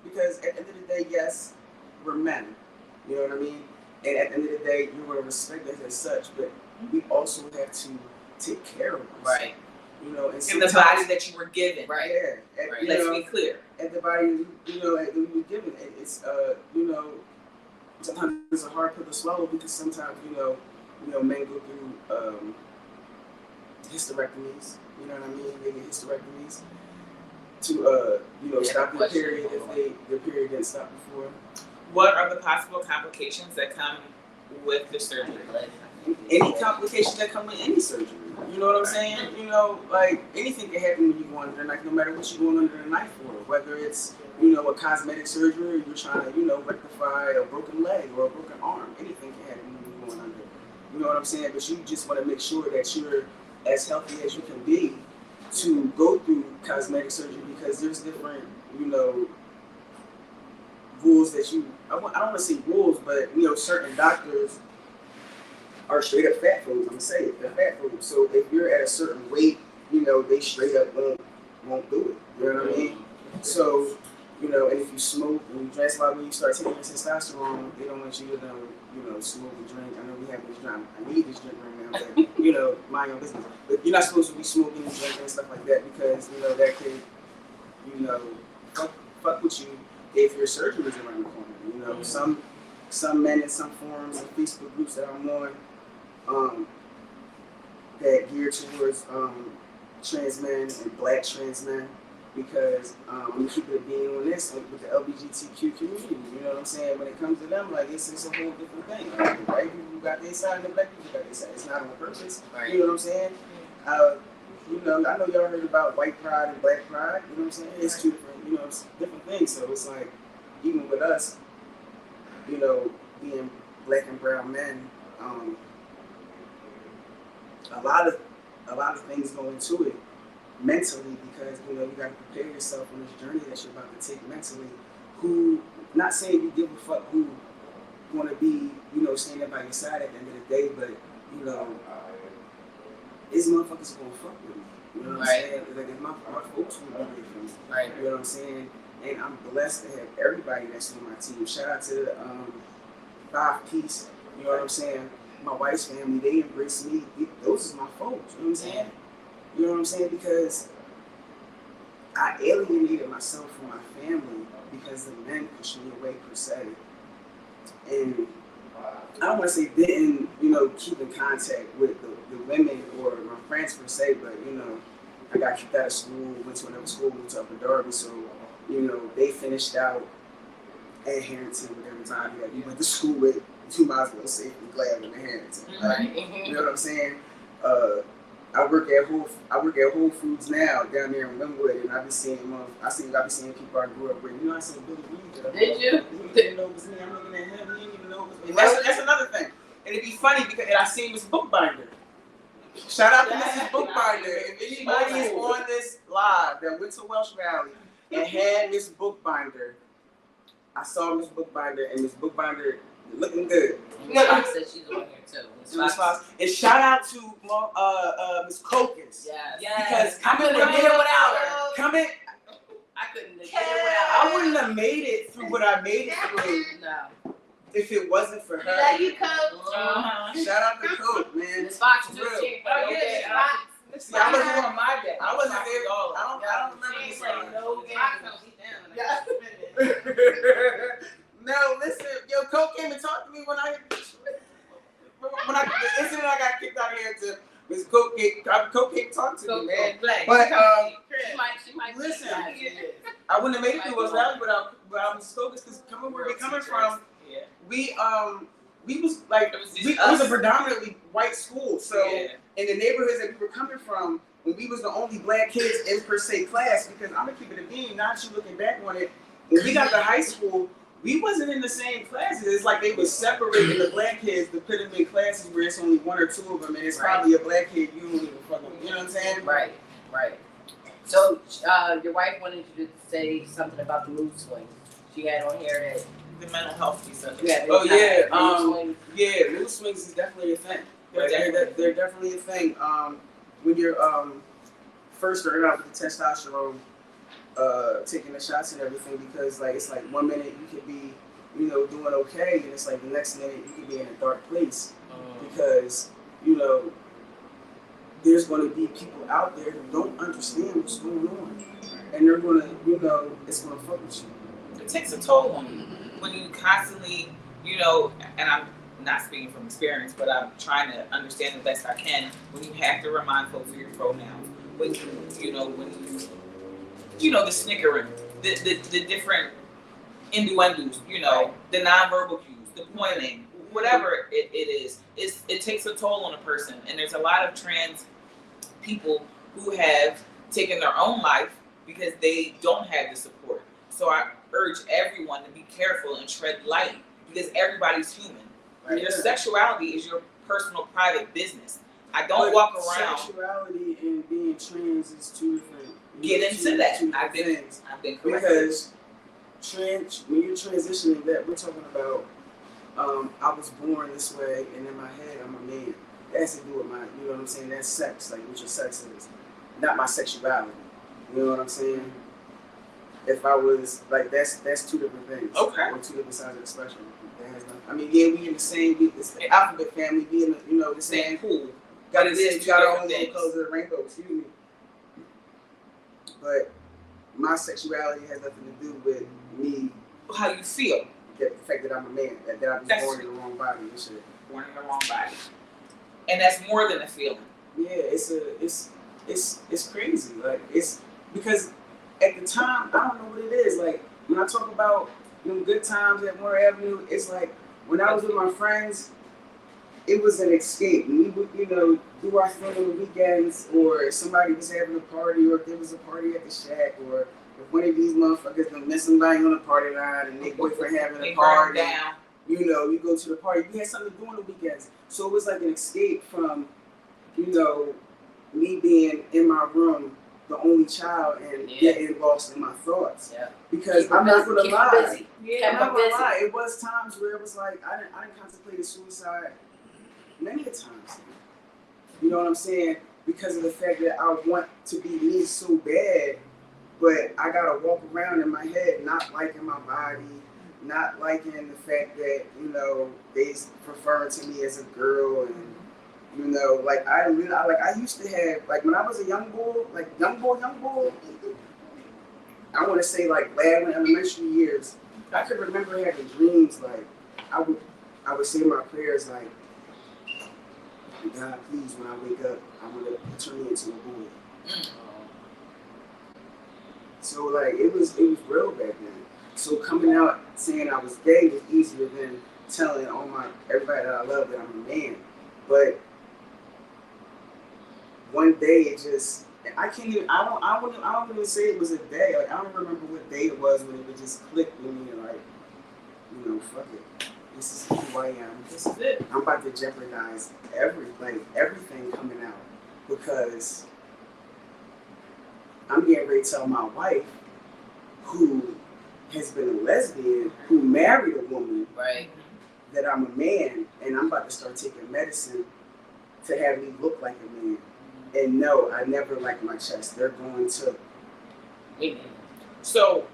Speaker 3: because at the end of the day, yes, we're men. You know what I mean? And at the end of the day, you want to respect us as such, but we also have to take care of us.
Speaker 1: Right.
Speaker 3: You know, and
Speaker 1: In the body that you were given.
Speaker 2: Right.
Speaker 3: Yeah.
Speaker 2: Right.
Speaker 3: You
Speaker 1: Let's
Speaker 3: know,
Speaker 1: be clear.
Speaker 3: at the body, you know, that we were given. It's, you know, sometimes it's a hard pill to swallow because sometimes, you know, men go through hysterectomies. You know what I mean? They get hysterectomies to, you know, stop their period if their period didn't stop before.
Speaker 1: What are the possible complications that come with the surgery?
Speaker 3: Any complications that come with any surgery. You know what I'm saying? You know, like anything can happen when you go under the knife, no matter what you're going under the knife for. Whether it's, you know, a cosmetic surgery, or you're trying to, you know, rectify a broken leg or a broken arm. Anything can happen when you're going under. You know what I'm saying? But you just want to make sure that you're as healthy as you can be to go through cosmetic surgery because there's different, you know, rules that I don't want to say rules, but, you know, certain doctors are straight up fat phobes. I'm gonna say it. They're fat phobes. So if you're at a certain weight, you know, they straight up won't do it. You know what I mean? So, you know, and if you smoke and you drink, that's why when you start taking your testosterone, they don't want you to, you know, smoke and drink. I know we have this drink. I need this drink right now, but, you know, mind your business. But you're not supposed to be smoking and drinking and stuff like that because, you know, that could, you know, fuck with you if your surgery is around the corner. You know, some men in some forums and Facebook groups that I'm on, that gear towards trans men and black trans men because we keep it being on this with the LGBTQ community. You know what I'm saying? When it comes to them, like it's a whole different thing. Like, the white people got their side and the black people got their side. It's not on purpose.
Speaker 2: Right.
Speaker 3: You know what I'm saying? You know, I know y'all heard about white pride and black pride. You know what I'm saying? It's two different, you know, it's different things. So it's like even with us, you know, being black and brown men. A lot of things go into it mentally because, you know, you got to prepare yourself on this journey that you're about to take mentally. Who, not saying you give a fuck who want to be, you know, standing by your side at the end of the day, but, you know, these motherfuckers are going to fuck with me. You know what I'm saying? Like, if my folks will be there for me.
Speaker 2: Right.
Speaker 3: You know what I'm saying? And I'm blessed to have everybody that's on my team. Shout out to the 5 Piece. You know what I'm saying? My wife's family, they embrace me. Those is my folks. You know what I'm saying? You know what I'm saying? Because I alienated myself from my family because the men pushed me away per se. And I don't want to say didn't, you know, keep in contact with the women or my friends per se, but, you know, I got kicked out of school, went to another school, moved to Upper Darby, so, you know, they finished out at Harrington with everybody that we went to school with you might as well safely glad when they hand it to me. Like,
Speaker 2: Right.
Speaker 3: you know what I'm saying? I work at Whole Foods now down there in Linwood, and I be seeing people I grew up with. You know, I seen Billy Reed.
Speaker 2: Did you?
Speaker 3: He didn't know it was me. I'm looking at him. He didn't even know it was me. That's another thing. And it'd be funny because I seen Miss Bookbinder. Shout out to Mrs. Bookbinder. If anybody is on this live that went to Welsh Valley and had Miss Bookbinder, I saw Miss Bookbinder, and Miss Bookbinder looking good.
Speaker 2: Miss Fox said she's on here too.
Speaker 3: Miss Fox. And shout out to Miss Cokins.
Speaker 2: Yes.
Speaker 3: Because I couldn't have made it without her.
Speaker 2: I couldn't have did it without
Speaker 3: I wouldn't have made it through what I made it through
Speaker 2: No.
Speaker 3: if it wasn't for her.
Speaker 4: Love you, Coach.
Speaker 3: Shout out to Coke, man.
Speaker 2: Miss Fox too.
Speaker 3: Real.
Speaker 4: Oh, yeah.
Speaker 3: See, I wasn't on my day. I wasn't there. I don't remember this song. No, listen, yo, Coke came and talked to me when the incident I got kicked out of here to Miss Coke came and talked to me, man. But
Speaker 2: She might
Speaker 3: listen,
Speaker 2: be
Speaker 3: I wouldn't have made it through West Valley without Miss Coke, because coming where we're coming from, we was like it was a predominantly white school, so in the neighborhoods that we were coming from, when we was the only black kids in per se class, because I'm gonna keep it a bean, not you looking back on it, when we got to high school, we wasn't in the same classes. It's like they was separating the black kids to put them in classes where it's only one or two of them, and it's probably a black kid you don't even fucking, you know what I'm saying?
Speaker 2: Right. So your wife wanted you to say something about the mood swings. She had on here that
Speaker 1: The mental health piece of it.
Speaker 3: Mood swings is definitely a thing. They're definitely a thing. When you're first starting out with the testosterone, taking the shots and everything, because like it's like 1 minute you could be, you know, doing okay, and it's like the next minute you could be in a dark place, because you know there's going to be people out there who don't understand what's going on, and they're going to, you know, it's going to fuck with you.
Speaker 1: It takes a toll on you when you constantly, you know, and I'm not speaking from experience, but I'm trying to understand the best I can, when you have to remind folks of your pronouns, when you know, the snickering, the different innuendos, you know, the nonverbal cues, the pointing, whatever it is, it takes a toll on a person. And there's a lot of trans people who have taken their own life because they don't have the support. So I urge everyone to be careful and tread light, because everybody's human. Right? Your sexuality is your personal private business. I don't walk around.
Speaker 3: Sexuality and being trans is two different.
Speaker 1: Get into that. I've been corrected.
Speaker 3: Because when you're transitioning, that we're talking about, I was born this way, and in my head, I'm a man. That has to do with my, you know what I'm saying? That's sex, like what your sex is, not my sexuality. You know what I'm saying? If I was like, that's two different things.
Speaker 1: Okay.
Speaker 3: Or two different sides of the spectrum. That has nothing. I mean, yeah, we in the same, it's the alphabet family. We in the, you know, the same pool. Got our own little colors of the rainbow. Excuse me. But my sexuality has nothing to do with me.
Speaker 1: How you feel.
Speaker 3: The fact that I'm a man, that I was born in the wrong body and shit.
Speaker 1: Born in the wrong body. And that's more than a feeling.
Speaker 3: Yeah, it's crazy. Like, it's because at the time, I don't know what it is. Like, when I talk about them good times at Moore Avenue, it's like when I was with my friends, it was an escape. We would, you know, do our thing on the weekends, or if somebody was having a party, or if there was a party at the shack, or if one of these motherfuckers done met somebody on the party line and their boyfriend having a party, you know, you go to the party. We had something to do on the weekends. So it was like an escape from, you know, me being in my room, the only child, and getting lost in my thoughts. Yeah. Because I'm not gonna lie. I'm not gonna lie. It was times where it was like I didn't contemplate suicide many a times. You know what I'm saying? Because of the fact that I want to be me so bad, but I gotta walk around in my head not liking my body, not liking the fact that, you know, they referring to me as a girl, and you know, like I used to have, like when I was a young boy, I want to say like lab in elementary years, I could remember having dreams like I would say my prayers like, God, please, when I wake up, I want to turn me into a boy. So like it was real back then. So coming out saying I was gay was easier than telling everybody that I love that I'm a man. But one day it just, I don't even say it was a day. Like, I don't remember what day it was when it would just click with me and like, fuck it. This is who I am.
Speaker 1: This is it.
Speaker 3: I'm about to jeopardize everything coming out because I'm getting ready to tell my wife, who has been a lesbian, who married a woman,
Speaker 2: Right.
Speaker 3: that I'm a man, and I'm about to start taking medicine to have me look like a man. And no, I never like my chest. They're going to.
Speaker 1: So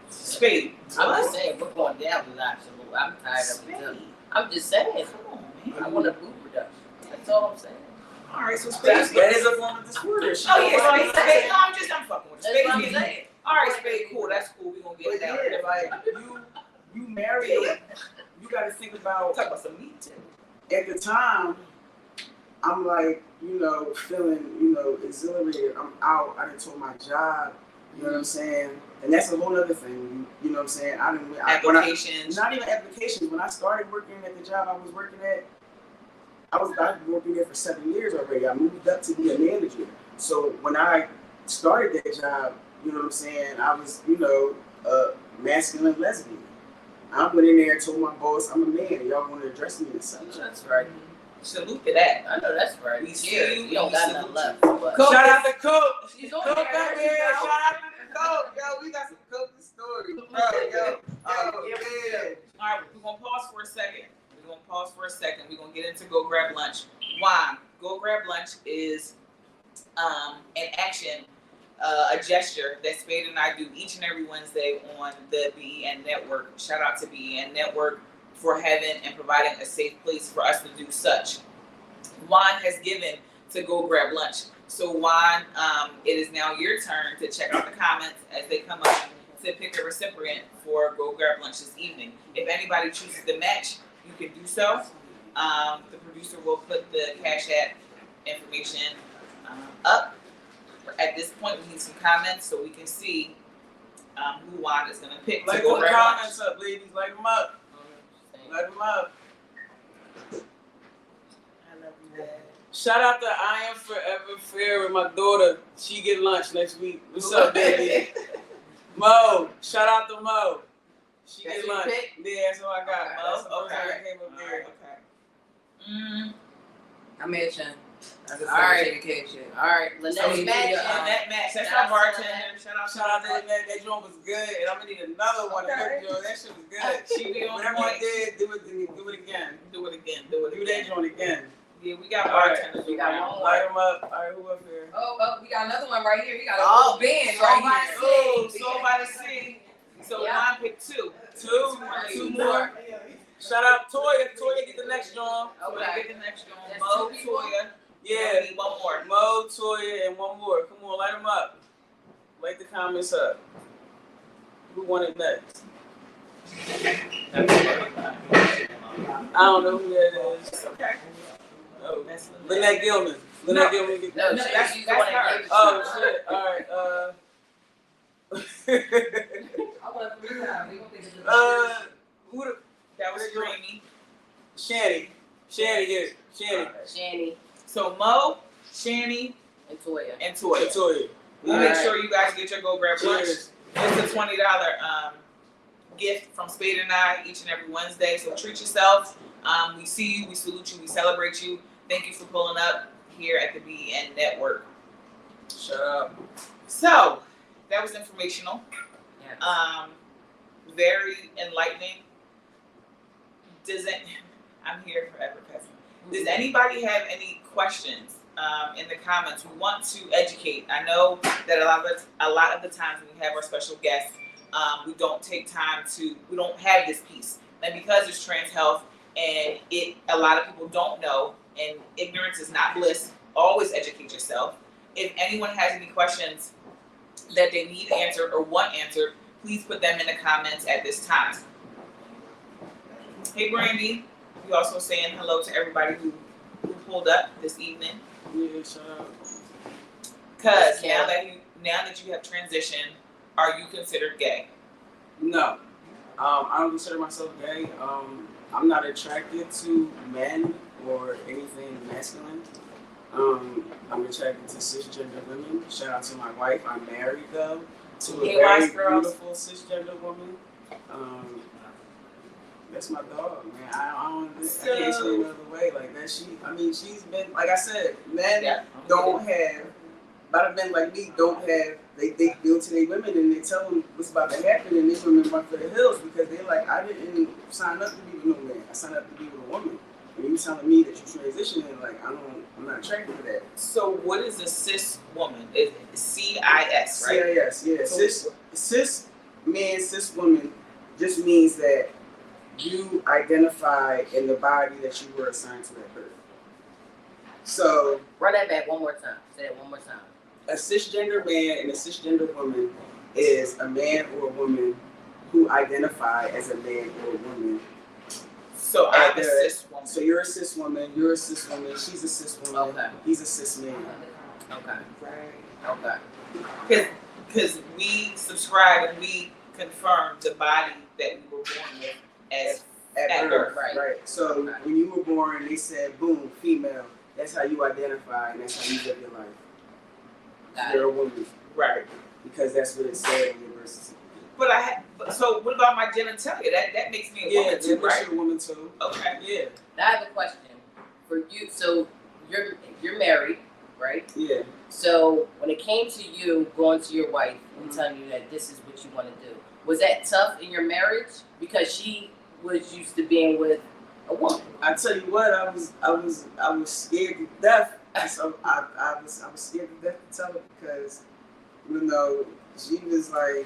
Speaker 1: Spade.
Speaker 2: I'm just saying, we're going down the notch a little. I'm tired of it too. I'm just saying.
Speaker 1: Come on, man.
Speaker 2: I want a boob reduction. That's all I'm saying.
Speaker 1: All right, so Spade.
Speaker 3: That is a form of disorder.
Speaker 1: Oh yeah, Spade. No, I'm fucking with
Speaker 2: That's
Speaker 1: Spade.
Speaker 2: what I'm saying.
Speaker 1: All right, Spade. Cool. That's cool. We gonna get
Speaker 3: But
Speaker 1: down.
Speaker 3: yeah, like you married. You got to think about.
Speaker 1: Talk about some meat too.
Speaker 3: At the time, I'm like, feeling, exhilarated. I'm out. I done told my job. You know what I'm saying? And that's a whole other thing. You know what I'm saying?
Speaker 1: Applications.
Speaker 3: Not even applications. When I started working at the job I was working at, I've been working there for 7 years already. I moved up to be a manager. So when I started that job, you know what I'm saying, I was, a masculine lesbian. I went in there and told my boss, I'm a man, and y'all want to address me as such.
Speaker 2: That's right.
Speaker 1: Salute to that.
Speaker 2: I know that's right.
Speaker 1: We see
Speaker 2: Yeah,
Speaker 1: you.
Speaker 2: you don't
Speaker 1: We
Speaker 2: got
Speaker 1: salute
Speaker 2: nothing left.
Speaker 1: you.
Speaker 2: But
Speaker 1: Coke.
Speaker 3: Shout out to Coke.
Speaker 2: she's on
Speaker 3: Coke
Speaker 2: there.
Speaker 3: up here. Shout out to Coke. Yo, we got some Coke stories. Bro, yo. Oh, yeah.
Speaker 1: All right, we're gonna pause for a second. We're gonna get into Go Grab Lunch. Why? Go Grab Lunch is an action, a gesture that Spade and I do each and every Wednesday on the BEN Network. Shout out to BEN Network for having and providing a safe place for us to do such. Juan has given to Go Grab Lunch. So Juan, it is now your turn to check out the comments as they come up to pick a recipient for Go Grab Lunch this evening. If anybody chooses to match, you can do so. The producer will put the Cash App information up. At this point, we need some comments so we can see who Juan is going to pick to Go
Speaker 3: Put the
Speaker 1: Grab Lunch.
Speaker 3: comments up, ladies. Light them up. Light them up.
Speaker 1: I love you, Dad.
Speaker 3: Shout out to I Am Forever Fair with my daughter. She get lunch next week. What's up, baby? Mo. Shout out to Mo. She
Speaker 2: That's
Speaker 3: get
Speaker 2: who you
Speaker 3: lunch.
Speaker 2: picked?
Speaker 3: Yeah, that's what I got.
Speaker 1: Mo?
Speaker 3: That's the first time
Speaker 1: Okay.
Speaker 3: I came up there.
Speaker 1: Okay.
Speaker 4: I'm matching. I just
Speaker 2: All right.
Speaker 4: take a cash shit.
Speaker 2: All right, Lynette's
Speaker 4: So,
Speaker 2: matching.
Speaker 1: That match. That's
Speaker 2: Shout
Speaker 1: our
Speaker 2: out to
Speaker 1: bartender.
Speaker 2: Lynette.
Speaker 3: Shout out to Lynette. That joint was good, and I'm gonna need another one.
Speaker 1: Okay.
Speaker 3: That shit was good.
Speaker 1: She be on
Speaker 3: Whatever
Speaker 1: point.
Speaker 3: I did, do it again.
Speaker 1: Do it again.
Speaker 3: Do that joint again.
Speaker 1: Yeah, we got
Speaker 3: All right.
Speaker 1: bartenders.
Speaker 2: We got
Speaker 1: around.
Speaker 2: one.
Speaker 3: Light them up. All right, who up here?
Speaker 4: Oh, we got another one right here. We got a
Speaker 3: Oh,
Speaker 4: whole band
Speaker 2: so
Speaker 4: right
Speaker 2: by
Speaker 4: here.
Speaker 1: Oh, so by the sea. So
Speaker 2: Yeah.
Speaker 1: Juan picked two.
Speaker 3: Two more. Shout out Toya. Toya get the next joint.
Speaker 1: So we
Speaker 2: Okay.
Speaker 1: get the next one.
Speaker 2: That's
Speaker 1: Mo,
Speaker 2: two people?
Speaker 1: Toya.
Speaker 3: Yeah.
Speaker 1: We need one more.
Speaker 3: Mo, Toya, and one more. Come on, light them up. Light the comments up. Who wanted next? I don't know who that is.
Speaker 1: Okay.
Speaker 3: Oh,
Speaker 1: That's
Speaker 3: Lynette Gilman. Lynette Gilman. Get
Speaker 2: No,
Speaker 1: No,
Speaker 2: she's
Speaker 1: that's
Speaker 2: the one that
Speaker 1: her.
Speaker 2: gave it to
Speaker 3: Oh
Speaker 2: her.
Speaker 3: shit! All right.
Speaker 4: I want to 3 times. We gonna think it's
Speaker 3: Who the?
Speaker 1: That was Dreamy.
Speaker 3: Shanny. Shanny, get it. Shanny.
Speaker 2: Shanny
Speaker 1: So Mo, Shani,
Speaker 2: and Toya.
Speaker 1: and Toya.
Speaker 3: Toya.
Speaker 1: We'll
Speaker 3: All
Speaker 1: make
Speaker 3: right.
Speaker 1: sure you guys get your Go Grab Lunch.
Speaker 3: Cheers.
Speaker 1: It's a $20 gift from Spade and I each and every Wednesday. So treat yourself. We see you, we salute you, we celebrate you. Thank you for pulling up here at the BEN Network.
Speaker 3: Shut up.
Speaker 1: So that was informational.
Speaker 2: Yeah.
Speaker 1: Very enlightening. I'm here forever, cousin. Does anybody have any questions in the comments? We want to educate. I know that a lot of the times when we have our special guests, we don't take time we don't have this piece. And because it's trans health and a lot of people don't know, and ignorance is not bliss, always educate yourself. If anyone has any questions that they need answered or want answered, please put them in the comments at this time. Hey Brandy, we also saying hello to everybody who pulled up this evening.
Speaker 3: Yeah, shut up.
Speaker 1: Cause
Speaker 2: Yeah.
Speaker 1: now that you have transitioned, are you considered gay?
Speaker 3: No. I don't consider myself gay. I'm not attracted to men or anything masculine. I'm attracted to cisgender women. Shout out to my wife. I'm married though to a
Speaker 1: Gay
Speaker 3: very
Speaker 1: wise girls.
Speaker 3: beautiful cisgender woman. That's my dog, man. I can't say it another way. Like that, she's been, like I said, men don't have, a lot of men like me don't have, they deal to their women and they tell them what's about to happen and these women run for the hills because they're like, I didn't sign up to be with no man. I signed up to be with a woman. And you telling me that you transitioning, like, I'm not attracted to that.
Speaker 1: So what is a cis woman? Is CIS, right?
Speaker 3: CIS, yeah.
Speaker 1: So-
Speaker 3: Cis man, cis woman just means that you identify in the body that you were assigned to that birth. So
Speaker 2: Run that back one more time. Say it one more time.
Speaker 3: a cisgender man and a cisgender woman is a man or a woman who identify as a man or a woman.
Speaker 1: So I'm a
Speaker 3: Either-
Speaker 1: cis woman.
Speaker 3: So you're a cis woman, you're a cis woman, she's a cis woman,
Speaker 2: Okay.
Speaker 3: he's a cis man.
Speaker 2: Okay.
Speaker 1: Right.
Speaker 2: Okay.
Speaker 1: Because we subscribe and we confirm the body that we were born with as
Speaker 3: At birth,
Speaker 2: right.
Speaker 3: So
Speaker 2: Okay.
Speaker 3: when you were born, they said, boom, female. That's how you identify and that's how you live your life.
Speaker 2: Got
Speaker 3: You're
Speaker 2: it.
Speaker 3: a woman
Speaker 1: right.
Speaker 3: because that's what it said on your birth certificate.
Speaker 1: But so what about my genitalia? That makes me a woman too,
Speaker 3: that makes
Speaker 1: right?
Speaker 3: you a woman too.
Speaker 1: Okay.
Speaker 3: Yeah,
Speaker 2: Now I have a question for you. So you're married, right?
Speaker 3: yeah.
Speaker 2: So when it came to you going to your wife and telling you that this is what you want to do, was that tough in your marriage because she was used to being with a woman?
Speaker 3: I tell you what, I was scared to death. So I was scared to death to tell her because, she was like,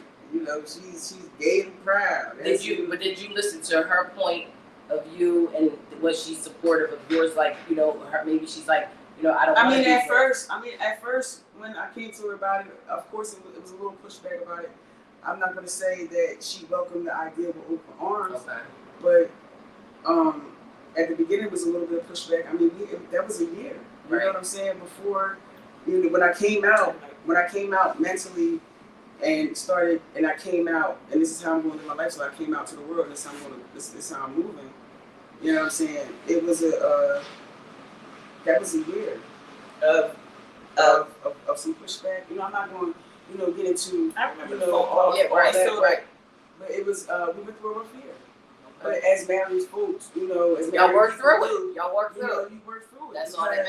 Speaker 3: she's gay and proud.
Speaker 2: Did you listen to her point of view and was she supportive of yours? Like, her, maybe she's like, I don't.
Speaker 3: At first, when I came to her about it, of course it was a little pushback about it. I'm not going to say that she welcomed the idea with open arms,
Speaker 2: Okay.
Speaker 3: but at the beginning it was a little bit of pushback. That was a year. You know what I'm saying? Before, when I came out mentally and started, and I came out, and this is how I'm going to live my life. So I came out to the world. This is how I'm moving. You know what I'm saying? It was that was a year of some pushback. I'm not going to get into
Speaker 1: I remember
Speaker 3: all
Speaker 2: Yeah, right,
Speaker 3: that,
Speaker 2: right.
Speaker 3: but it was we went through a rough year. But as married folks, as
Speaker 2: Y'all
Speaker 3: married
Speaker 2: work through
Speaker 3: people
Speaker 2: it. Y'all work
Speaker 3: do,
Speaker 2: through it.
Speaker 3: you work through it.
Speaker 2: That's all that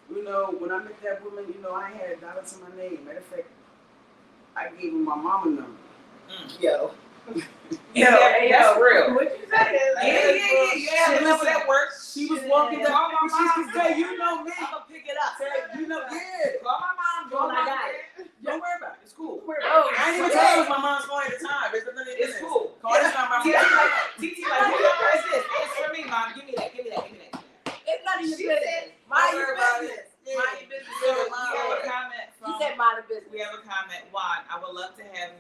Speaker 3: Because,
Speaker 2: matters.
Speaker 3: when I met that woman, I ain't had a dollar to my name. Matter of fact, I gave her my mama number.
Speaker 2: Yo.
Speaker 1: That's real.
Speaker 2: What you saying?
Speaker 1: Yeah. Remember that works?
Speaker 3: She was walking down.
Speaker 1: Call my mom.
Speaker 3: Say, you know me.
Speaker 2: I'm gonna pick it up.
Speaker 3: Say, yeah.
Speaker 1: Call my mom.
Speaker 2: Well, I got it.
Speaker 3: Don't worry about it. It's cool.
Speaker 2: Oh,
Speaker 3: I ain't even tell her it was my mom's phone at the time.
Speaker 1: It's cool.
Speaker 3: Call this not my
Speaker 1: TT
Speaker 3: phone.
Speaker 1: who number is this? It's for me, mom. Give me that.
Speaker 2: It's not even
Speaker 1: She
Speaker 2: business.
Speaker 1: said,
Speaker 2: Mind
Speaker 3: don't
Speaker 2: your
Speaker 3: worry about
Speaker 2: business.
Speaker 3: it.
Speaker 2: Mind your business.
Speaker 1: So we have a comment
Speaker 2: He
Speaker 1: from.
Speaker 2: said mind your business.
Speaker 1: We have a comment. Juan, I would love to have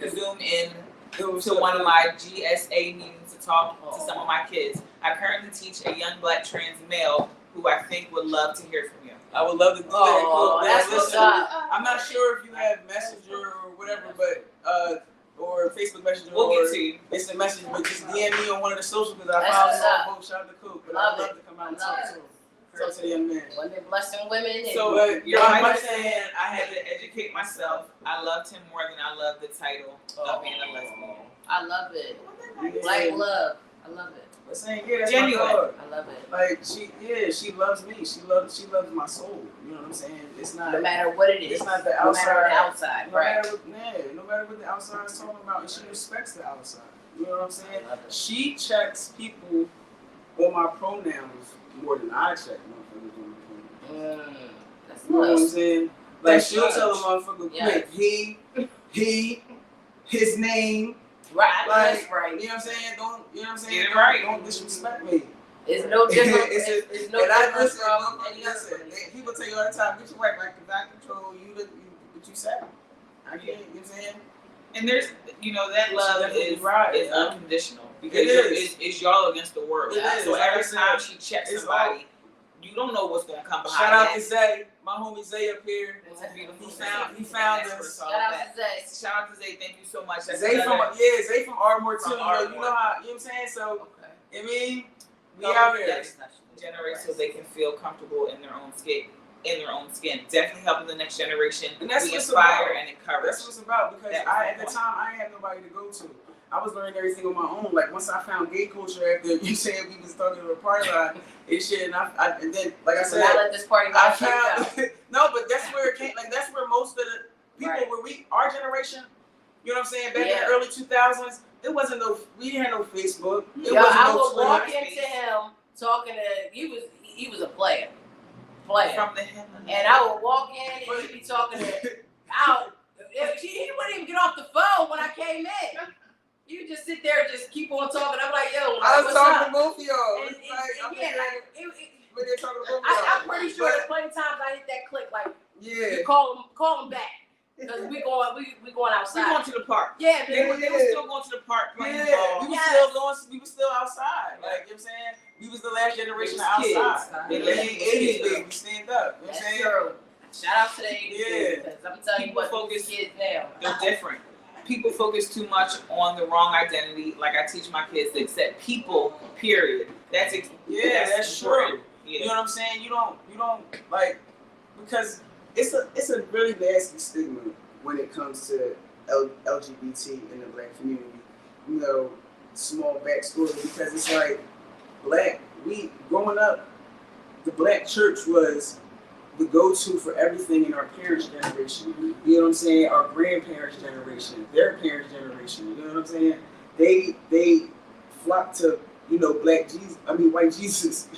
Speaker 1: you zoom in to one of my GSA meetings to talk to some of my kids. I currently teach a young black trans male who I think would love to hear from you.
Speaker 3: I would love to do that.
Speaker 2: Oh,
Speaker 3: Cool.
Speaker 2: that's what's up.
Speaker 3: I'm not sure if you have Messenger or whatever, but or Facebook Messenger
Speaker 1: We'll
Speaker 3: or
Speaker 1: get to you.
Speaker 3: instant message, but just DM me on one of the socials because I
Speaker 2: That's
Speaker 3: follow
Speaker 2: what's
Speaker 3: you on
Speaker 2: up.
Speaker 3: both. Shout out to Coop, but
Speaker 2: Love
Speaker 3: I'd love
Speaker 2: it.
Speaker 3: to come out and
Speaker 2: Love
Speaker 3: talk
Speaker 2: it.
Speaker 3: to him. Talk to the young man.
Speaker 2: Women blessing women. And
Speaker 1: So
Speaker 3: But
Speaker 1: your
Speaker 3: my-
Speaker 1: wife saying I had to educate myself. I loved him more than I loved the title of being a lesbian.
Speaker 2: I love it.
Speaker 3: Yeah.
Speaker 2: Black love. I love it.
Speaker 3: But saying, yeah, that's
Speaker 1: Genuine.
Speaker 3: my dog.
Speaker 2: I love it.
Speaker 3: Like she loves me. She loves my soul. You know what I'm saying? It's not
Speaker 2: No matter what it is.
Speaker 3: It's not the
Speaker 2: No matter the
Speaker 3: outside.
Speaker 2: outside.
Speaker 3: no
Speaker 2: Right.
Speaker 3: no matter what the outside is talking about, and she respects the outside. You know what I'm saying?
Speaker 2: I love it.
Speaker 3: She checks people on my pronouns more than I check motherfuckers on my pronouns.
Speaker 2: That's
Speaker 3: You know what I'm
Speaker 2: love.
Speaker 3: saying? Like
Speaker 1: That's
Speaker 3: she'll
Speaker 1: love.
Speaker 3: tell a motherfucker
Speaker 2: Yes.
Speaker 3: quick, he, his name.
Speaker 2: Right.
Speaker 3: Like,
Speaker 2: That's right.
Speaker 3: You know what I'm saying?
Speaker 1: Get it right.
Speaker 3: Don't disrespect me.
Speaker 2: It's no different.
Speaker 3: It's a-
Speaker 2: it's no
Speaker 3: And I
Speaker 2: different
Speaker 3: listen,
Speaker 2: from
Speaker 3: motherfucker,
Speaker 2: any other
Speaker 3: listen.
Speaker 2: place.
Speaker 3: People tell you all the time, get your wife right, because I control you, what you say. I get it, you know what I'm saying?
Speaker 1: And there's, that love
Speaker 3: definitely
Speaker 1: is
Speaker 3: right,
Speaker 1: is
Speaker 3: man.
Speaker 1: unconditional because
Speaker 3: It is.
Speaker 1: It's y'all against the world.
Speaker 3: It is.
Speaker 1: So
Speaker 3: Like
Speaker 1: every
Speaker 3: I said,
Speaker 1: time she checks
Speaker 3: it's
Speaker 1: somebody, you don't know what's gonna come behind
Speaker 3: Shout out
Speaker 1: that.
Speaker 3: to Zay, my homie Zay up here.
Speaker 1: It's a beautiful
Speaker 3: He found
Speaker 1: thing.
Speaker 3: us.
Speaker 2: Shout out to Zay.
Speaker 1: Shout out to Zay. Thank you so much. That's
Speaker 3: Zay from
Speaker 1: another-
Speaker 3: Zay from Ardmore too.
Speaker 1: From
Speaker 3: You know
Speaker 1: Ardmore.
Speaker 3: how, you know what I'm saying? So
Speaker 2: Okay.
Speaker 3: I mean, we out here.
Speaker 1: Yes. Generate so they can feel comfortable in their own skin. Definitely helping the next generation.
Speaker 3: And that's
Speaker 1: we
Speaker 3: what it's
Speaker 1: inspire
Speaker 3: about.
Speaker 1: and encourage.
Speaker 3: That's what it's about because
Speaker 1: That was
Speaker 3: at
Speaker 1: my
Speaker 3: the
Speaker 1: point.
Speaker 3: time I didn't have nobody to go to. I was learning everything on my own. Like once I found gay culture after you said we was talking to the party line and shit, and then like I
Speaker 2: So
Speaker 3: said,
Speaker 2: now let this party
Speaker 3: I
Speaker 2: line shake out.
Speaker 3: found no, but that's where it came. Like that's where most of the people,
Speaker 2: Right.
Speaker 3: where our generation, you know what I'm saying, back in
Speaker 2: Yeah.
Speaker 3: the early 2000s, we didn't have no Facebook. It
Speaker 2: Yo,
Speaker 3: wasn't
Speaker 2: I
Speaker 3: no
Speaker 2: would
Speaker 3: Twitter.
Speaker 2: walk into him talking to he was a player.
Speaker 1: From the him
Speaker 2: And I would walk in and he'd be talking to he wouldn't even get off the phone when I came in. You just sit there and just keep on talking. I'm like, yo,
Speaker 3: I was
Speaker 2: what's
Speaker 3: talking
Speaker 2: up?
Speaker 3: to both of y'all.
Speaker 2: And,
Speaker 3: It's like, I'm
Speaker 2: yeah, like,
Speaker 3: when they're talking to both of y'all.
Speaker 2: I'm pretty sure there's plenty of times I hit that click like,
Speaker 3: Yeah.
Speaker 2: you call him back. Because we going
Speaker 1: We going
Speaker 2: outside.
Speaker 1: to the park.
Speaker 2: Yeah,
Speaker 1: They were
Speaker 2: man.
Speaker 1: still going to the park playing
Speaker 3: Yeah,
Speaker 1: ball.
Speaker 3: we were still outside. Like, you know what I'm saying? We was the last generation of
Speaker 1: Kids.
Speaker 3: outside.
Speaker 1: They
Speaker 3: The
Speaker 1: was
Speaker 3: 80s
Speaker 1: kids.
Speaker 3: baby, stand up. You know what I'm
Speaker 2: That's
Speaker 3: saying?
Speaker 2: true. Shout out to the 80s
Speaker 3: Yeah.
Speaker 2: because I'm telling you what, these kids now.
Speaker 1: They're different. People focus too much on the wrong identity. Like I teach my kids to accept people, period. That's
Speaker 3: That's true.
Speaker 1: important.
Speaker 3: You know
Speaker 1: Yeah.
Speaker 3: what I'm saying? You don't like, because it's a really nasty stigma when it comes to LGBT in the black community. You know, small backstory, because it's like growing up, the black church was the go-to for everything in our parents' generation. You know what I'm saying? Our grandparents' generation, their parents' generation. You know what I'm saying? They flocked to, white Jesus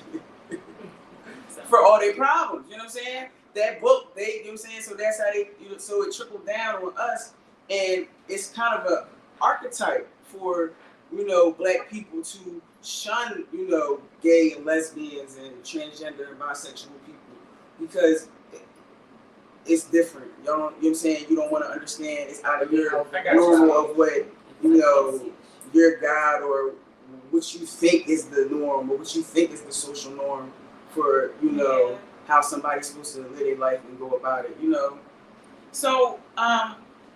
Speaker 3: for all their problems. You know what I'm saying? That book, you know what I'm saying? So that's how so it trickled down on us, and it's kind of a archetype for, black people to shun, gay and lesbians and transgender and bisexual people, because it's different. Y'all don't, you know what I'm saying? You don't want to understand. It's out of your normal of what, your God or what you think is the norm or what you think is the social norm for, how somebody's supposed to live their life and go about it,
Speaker 1: So,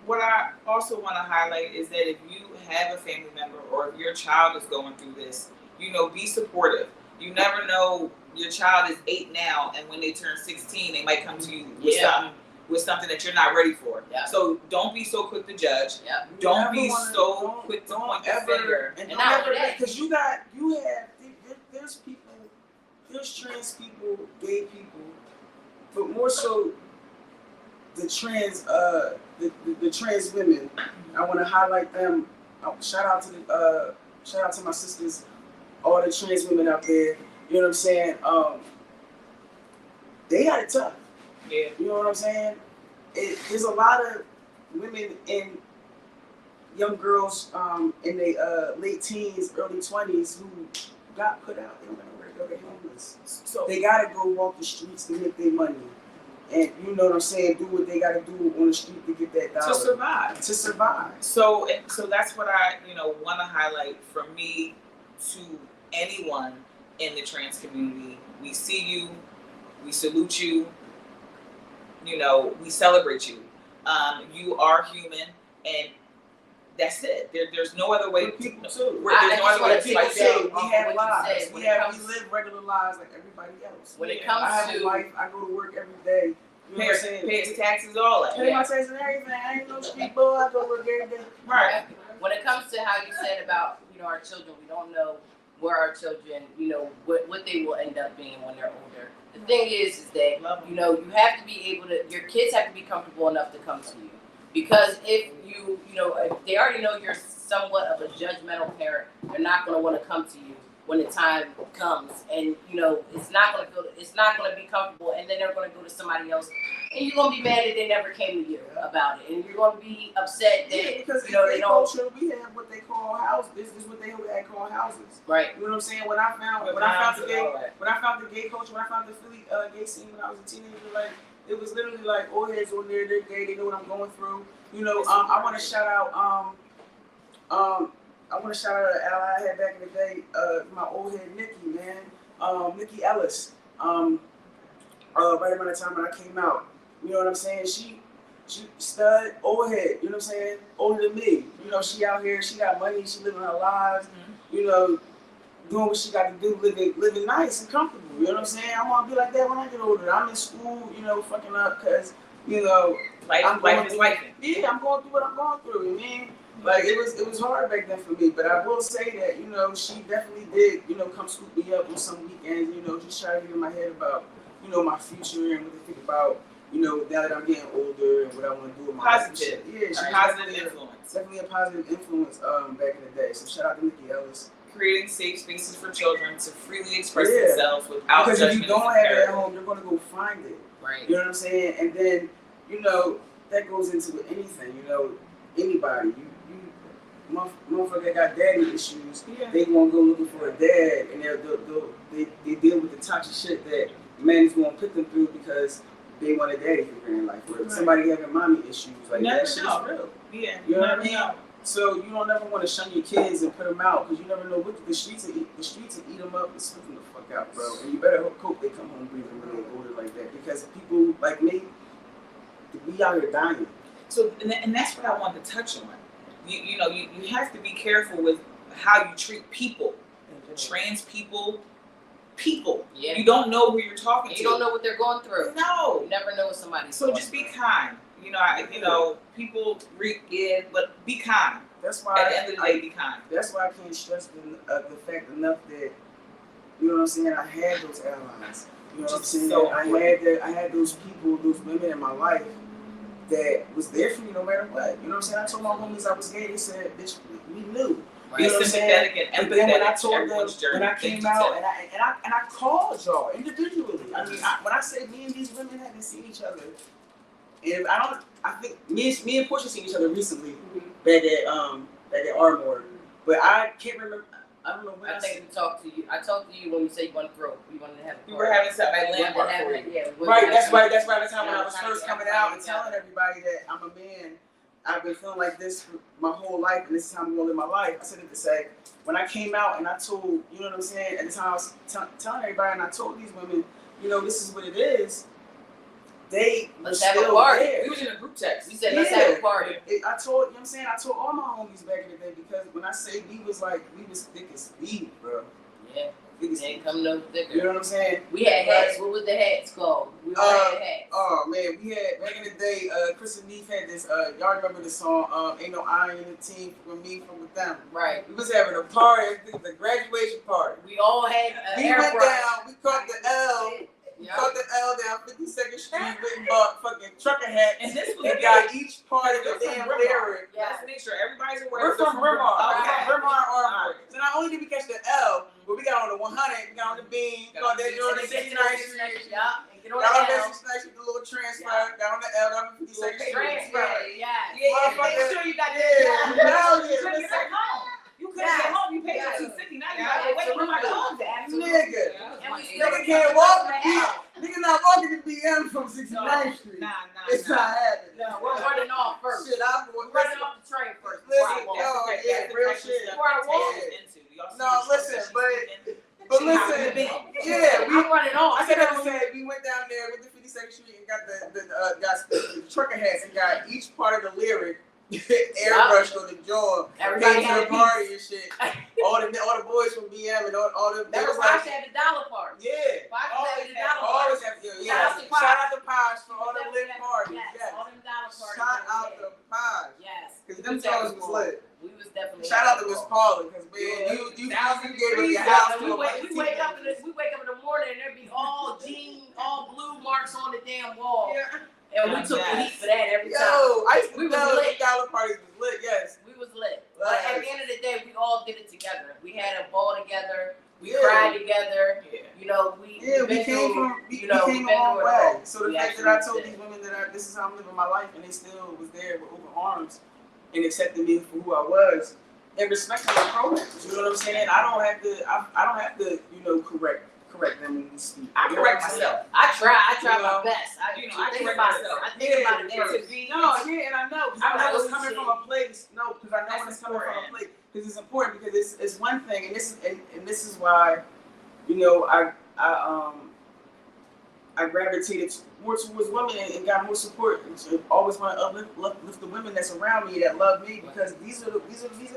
Speaker 1: what I also want to highlight is that if you have a family member or if your child is going through this, be supportive. You never know, your child is 8 now, and when they turn 16, they might come to you with something that you're not ready for.
Speaker 2: Yeah.
Speaker 1: So don't be so quick to judge.
Speaker 2: Yeah.
Speaker 1: Don't be so quick to point your finger.
Speaker 3: And
Speaker 2: And
Speaker 3: don't
Speaker 2: not
Speaker 3: ever,
Speaker 2: only that,
Speaker 3: because there's people, there's trans people, gay people, but more so the trans women. I want to highlight them. Shout out to my sisters, all the trans women out there. You know what I'm saying? They got it tough.
Speaker 1: Yeah.
Speaker 3: You know what I'm saying? There's a lot of women and young girls in their late teens, early 20s who got put out. They don't know where to go. They're homeless. So they gotta go walk the streets to make their money. And you know what I'm saying? Do what they gotta do on the street to get that dollar.
Speaker 1: To survive. So that's what I, want to highlight from me to anyone in the trans community. We see you, we salute you, we celebrate you. You are human, and that's it. There's no other way.
Speaker 3: People too.
Speaker 1: There's no other way to
Speaker 3: People
Speaker 1: fight
Speaker 3: too.
Speaker 1: that.
Speaker 3: We have lives.
Speaker 2: When
Speaker 3: We
Speaker 2: it comes-
Speaker 3: live regular lives like everybody else.
Speaker 2: When it comes
Speaker 3: I have
Speaker 2: to
Speaker 3: a life. I go to work every day. You know what I'm saying?
Speaker 1: Pay his taxes, all that.
Speaker 3: Pay my taxes and everything. I ain't no street boy. I go to work every day.
Speaker 1: Right.
Speaker 2: When it comes to how you said about, our children, we don't know where our children, what they will end up being when they're older. The thing is that, you have to be able to, your kids have to be comfortable enough to come to you. Because if if they already know you're somewhat of a judgmental parent, they're not going to want to come to you when the time comes, and it's not going to be comfortable, and then they're going to go to somebody else, and you're going to be mad that they never came to you about it, and you're going to be upset that
Speaker 3: because
Speaker 2: they
Speaker 3: they
Speaker 2: don't.
Speaker 3: culture, we have what they call houses. This is what they had called houses.
Speaker 2: Right.
Speaker 3: You know what I'm saying? When I found the gay culture, when I found the Philly gay scene when I was a teenager, like it was literally like all heads on there. They're gay. They know what I'm going through. I want to shout out. I want to shout out an ally I had back in the day, my old head Nikki, man. Nikki Ellis. right around the time when I came out. You know what I'm saying? She stud, old head, you know what I'm saying? Older than me. You know, she out here, she got money, she living her lives, you know, doing what she got to do, living nice and comfortable. You know what I'm saying? I want to be like that when I get older. I'm in school, you know, fucking up because, you know,
Speaker 1: Life is life.
Speaker 3: Yeah, I'm going through what I'm going through. You mean? Like it was hard back then for me, but I will say that, you know, she definitely did, you know, come scoop me up on some weekends, you know, just try to get in my head about, you know, my future and what to think about, you know, now that I'm getting older and what I want to do with my life.
Speaker 1: Positive.
Speaker 3: Yeah, she's
Speaker 1: A positive influence.
Speaker 3: definitely a positive influence back in the day. So shout out to Nikki Ellis.
Speaker 1: Creating safe spaces for children to freely express themselves without
Speaker 3: because
Speaker 1: judgment.
Speaker 3: if you don't have it at home, you're going to go find it.
Speaker 2: Right.
Speaker 3: You know what I'm saying? And then, you know, that goes into anything. You know, anybody. Motherfucker that got daddy issues, they won't go looking for a dad, and they deal with the toxic shit that men is going to put them through because they want a daddy figure in life. Or somebody having mommy issues, like that shit is real.
Speaker 1: Yeah,
Speaker 3: you know what I mean? So you don't ever want to shun your kids and put them out because you never know what the streets will eat them up and spit them the fuck out, bro. And you better hope they come home breathing when they're older like that because people like me, we out here dying.
Speaker 1: So and that's what I wanted to touch on. You know, you have to be careful with how you treat people, trans people.
Speaker 2: Yeah.
Speaker 1: You don't know who you're talking to.
Speaker 2: You don't know what they're going through.
Speaker 1: No.
Speaker 2: You never know what somebody's
Speaker 1: So
Speaker 2: going
Speaker 1: just be
Speaker 2: through.
Speaker 1: kind. You know, people but be kind.
Speaker 3: That's why
Speaker 1: at the end of the day, be kind.
Speaker 3: That's why I can't stress the fact enough that, you know what I'm saying, I had those allies. You know what I'm saying?
Speaker 1: So
Speaker 3: I had those people, those women in my life that was there for me no matter what. You know what I'm saying? I told my homies I was gay. They said, "Bitch, we knew."
Speaker 1: Be sympathetic and
Speaker 3: But then when I
Speaker 1: empathetic to
Speaker 3: told them,
Speaker 1: everyone's journey.
Speaker 3: when I came out and I called y'all individually. I mean, when I say me and these women haven't seen each other, and I think me and Portia seen each other recently back at Ardmore, but I can't remember. I don't know when
Speaker 2: I think we talked to you. I talked to you when you said you wanted to throw. We wanted to have.
Speaker 1: We were having something at
Speaker 2: We
Speaker 1: Landmark
Speaker 2: wanted to
Speaker 1: for
Speaker 2: have
Speaker 1: you.
Speaker 2: it, yeah.
Speaker 3: Right, that's right. That's right. The time when
Speaker 2: Yeah,
Speaker 3: I was
Speaker 2: trying to
Speaker 3: first
Speaker 2: get
Speaker 3: coming out and
Speaker 2: everybody
Speaker 3: telling everybody that I'm a man. I've been feeling like this for my whole life, and this is how I'm going to live my life. I said it to say, when I came out and I told, you know what I'm saying, at the time I was telling everybody, and I told these women, you know, this is what it is. They
Speaker 2: Let's
Speaker 3: were
Speaker 2: have a
Speaker 3: still
Speaker 2: party.
Speaker 3: there.
Speaker 1: We was in a group text.
Speaker 2: We said let's have a party.
Speaker 3: I told, you know what I'm saying, I told all my homies back in the day because when I say we was thick as weed, bro.
Speaker 2: Yeah.
Speaker 3: Thick as
Speaker 2: They ain't come no thicker.
Speaker 3: You know what I'm saying?
Speaker 2: We had hats. What was the hats called? We all had hats.
Speaker 3: Oh man, we had back in the day. Chris and Neef had this. Y'all remember the song? Ain't no iron in the team from me from with them.
Speaker 2: Right.
Speaker 3: We was having a party. It was a graduation party.
Speaker 2: We all had
Speaker 3: We went down. We caught the L. We caught the L down 52nd Street. Went and bought fucking trucker hats.
Speaker 1: And this was
Speaker 3: and got each part of the damn lyric.
Speaker 1: Let's make sure everybody's aware.
Speaker 3: We're from Bremar.
Speaker 1: Okay.
Speaker 3: Bremar Ardmore. So not only did we catch the L, but we got on the 100. We got on the beam. Got that joint on 69th Street.
Speaker 2: Yeah. And get on
Speaker 3: Got on
Speaker 2: the
Speaker 3: that
Speaker 2: L.
Speaker 3: 69th Street, the little transfer. Got on the L. Got on 52nd Street.
Speaker 2: Transfer. Yeah.
Speaker 1: Make sure you got You couldn't get home. You paid for $250. Now you got to wait. Where my clothes at?
Speaker 3: Nigga.
Speaker 2: And we still
Speaker 3: Nigga can't walk the BM. Nigga not walking the BM from 69th Street.
Speaker 1: Nah.
Speaker 3: It's not happening.
Speaker 2: No, we're running off first.
Speaker 3: Shit, I'm
Speaker 2: We're running off the train first.
Speaker 3: Listen,
Speaker 2: before I walk.
Speaker 3: yo, yeah, real shit.
Speaker 2: Before I walk.
Speaker 3: No, listen, but listen, yeah,
Speaker 2: I'm running off.
Speaker 3: I said that to say we went down there with the 52nd Street and got the trucker hats and got each part of the lyric airbrushed on the jaw.
Speaker 2: Everybody
Speaker 3: Came to
Speaker 2: had a
Speaker 3: the party and shit. All the boys from BM and all the.
Speaker 2: Remember Fox had the dollar part.
Speaker 3: Yeah.
Speaker 2: Fox had the dollar part.
Speaker 3: Always have to. Yeah. Shout out to Posh for all the lit parties.
Speaker 2: Yes, all them dollar parties.
Speaker 3: Shout out to Posh.
Speaker 2: Yes.
Speaker 3: Because them songs was lit.
Speaker 2: We was definitely.
Speaker 3: Shout out to Miss Paula, because man, you gave us your house.
Speaker 2: We wake up in the morning and there be all blue marks on the damn wall.
Speaker 3: Yeah.
Speaker 2: And we took the heat for that every time.
Speaker 3: I used to
Speaker 2: We was
Speaker 3: know
Speaker 2: lit.
Speaker 3: the gala parties was lit, yes.
Speaker 2: We was lit.
Speaker 3: Right.
Speaker 2: But at the end of the day, we all did it together. We had a ball together. We
Speaker 3: Yeah.
Speaker 2: cried together.
Speaker 1: Yeah.
Speaker 2: You know, we
Speaker 3: came a long way. So the fact that I told these women that this is how I'm living my life, and they still was there with open arms and accepted me for who I was and respecting the pronouns. You know what I'm saying? I don't have to, correct them when we speak.
Speaker 1: I correct myself.
Speaker 2: I try
Speaker 3: You know,
Speaker 2: my best. I
Speaker 1: correct
Speaker 2: think about it.
Speaker 1: myself.
Speaker 2: I think about it
Speaker 3: Yeah,
Speaker 2: first.
Speaker 3: and I know. I know it's coming from a place. No, because I know when
Speaker 1: That's
Speaker 3: it's coming from a
Speaker 1: important.
Speaker 3: place. Because it's important. Because it's one thing, and this is why, I I gravitated more towards women and got more support. And so always want to uplift the women that's around me that love me because these are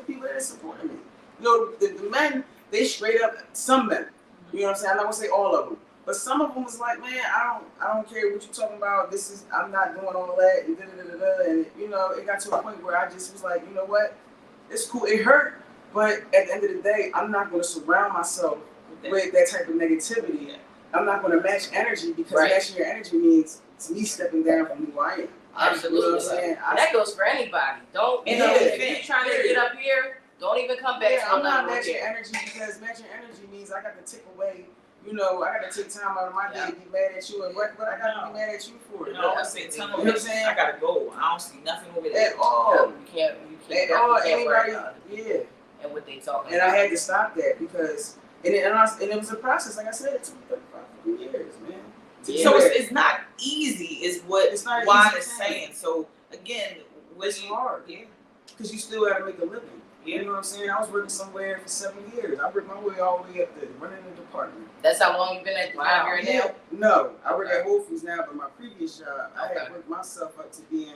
Speaker 3: people that are supporting me. You know, the men, they straight up, some men, you know what I'm saying? I'm not gonna say all of them, but some of them was like, man, I don't care what you're talking about. I'm not doing all that and and you know, it got to a point where I just was like, you know what? It's cool. It hurt, but at the end of the day, I'm not gonna surround myself with that type of negativity. I'm not going to match energy because matching your energy means it's me stepping down from who I am.
Speaker 2: Absolutely.
Speaker 3: You know what I'm saying?
Speaker 2: That goes for anybody. Don't, you know, if you're trying to get up here, don't even come back to
Speaker 3: I'm not matching energy because matching energy means I got to take away, you know, I got to take time out of my day to be mad at you and what I got to be mad at you for.
Speaker 1: You know, I say, tell them what I'm saying. I got to go. I don't see nothing over there.
Speaker 3: At all.
Speaker 2: You can't
Speaker 3: at all. Anybody,
Speaker 2: and what they talking
Speaker 3: and
Speaker 2: about.
Speaker 3: I had to stop that because, and it was a process, like I said, it took 35 years, man.
Speaker 1: So it's not easy, is what
Speaker 3: it's not
Speaker 1: Juan is saying. So again,
Speaker 3: it's hard, because you still got to make a living. You know what I'm saying? I was working somewhere for 7 years. I worked my way all the way up there, running the department.
Speaker 2: That's how long you've been at the job you're in now?
Speaker 3: No, I work at Whole Foods now, but my previous job, I had worked myself up to being,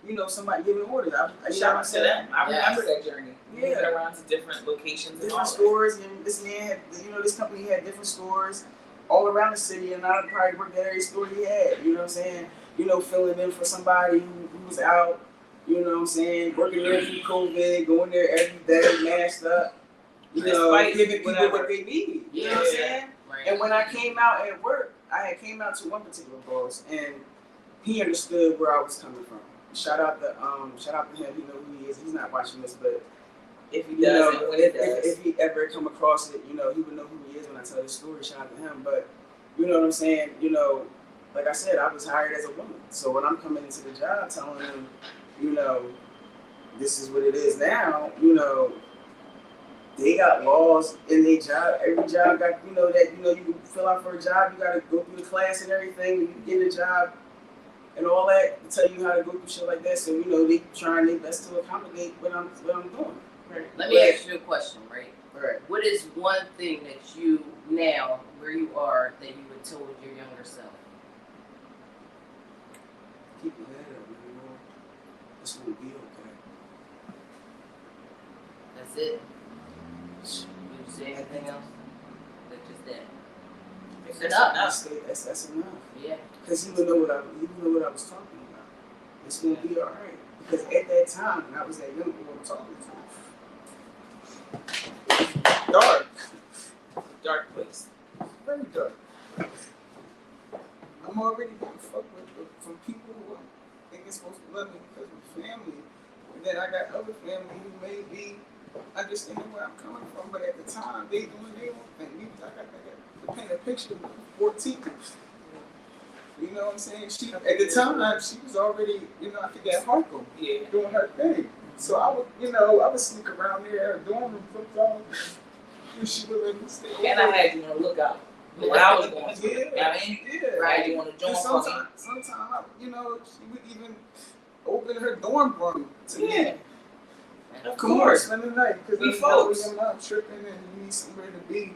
Speaker 3: you know, somebody giving orders.
Speaker 1: Shout out to them. I remember that journey. Moving around to different locations,
Speaker 3: different stores, and this man had, you know, this company had different stores all around the city, and I probably worked at every store he had. You know what I'm saying? You know, filling in for somebody who was out. You know what I'm saying? Working there through COVID, going there every day, masked up. You know, giving people what they need. You know what I'm saying? Right. And when I came out at work, I had came out to one particular boss, and he understood where I was coming from. Shout out to him. You know who he is. He's not watching this, but if he does, if he ever come across it, you know, he would know who he is when I tell this story. Shout out to him. But you know what I'm saying? You know, like I said, I was hired as a woman. So when I'm coming into the job, telling them, you know, this is what it is now. You know, they got laws in their job. Every job got, you know, that, you know, you can fill out for a job. You got to go through the class and everything. When you get a job. And all that to tell you how to go through shit like that. So you know they trying their best to accommodate what I'm doing.
Speaker 2: Right. Let me ask you a question, right?
Speaker 3: Right.
Speaker 2: What is one thing that you now, where you are, that you would told your younger self?
Speaker 3: Keep your head up, man. It's gonna be okay.
Speaker 2: That's it. Would you say anything else? That's just that.
Speaker 3: That's enough.
Speaker 2: Yeah.
Speaker 3: Because you know what I was talking about. It's gonna be all right. Because at that time, when I was that young, what I'm talking to.
Speaker 1: Dark place.
Speaker 3: Very dark. I'm already getting fucked with from people who think it's supposed to love me because of family. And then I got other family who may be understanding where I'm coming from, but at the time they doing their own thing. I got to paint a picture of 14. You know what I'm saying? She at the time she was already, you know, I think at Harco, doing her thing. So I would sneak around there, dorm room, flipped on, and she would let me stay.
Speaker 1: And I had you on the lookout. What I was going through. I mean, right? You want to join
Speaker 3: sometimes, you know, she would even open her dorm room to me.
Speaker 1: Of course,
Speaker 3: spend the night because
Speaker 1: we folks.
Speaker 3: I'm not tripping and you need somewhere to be.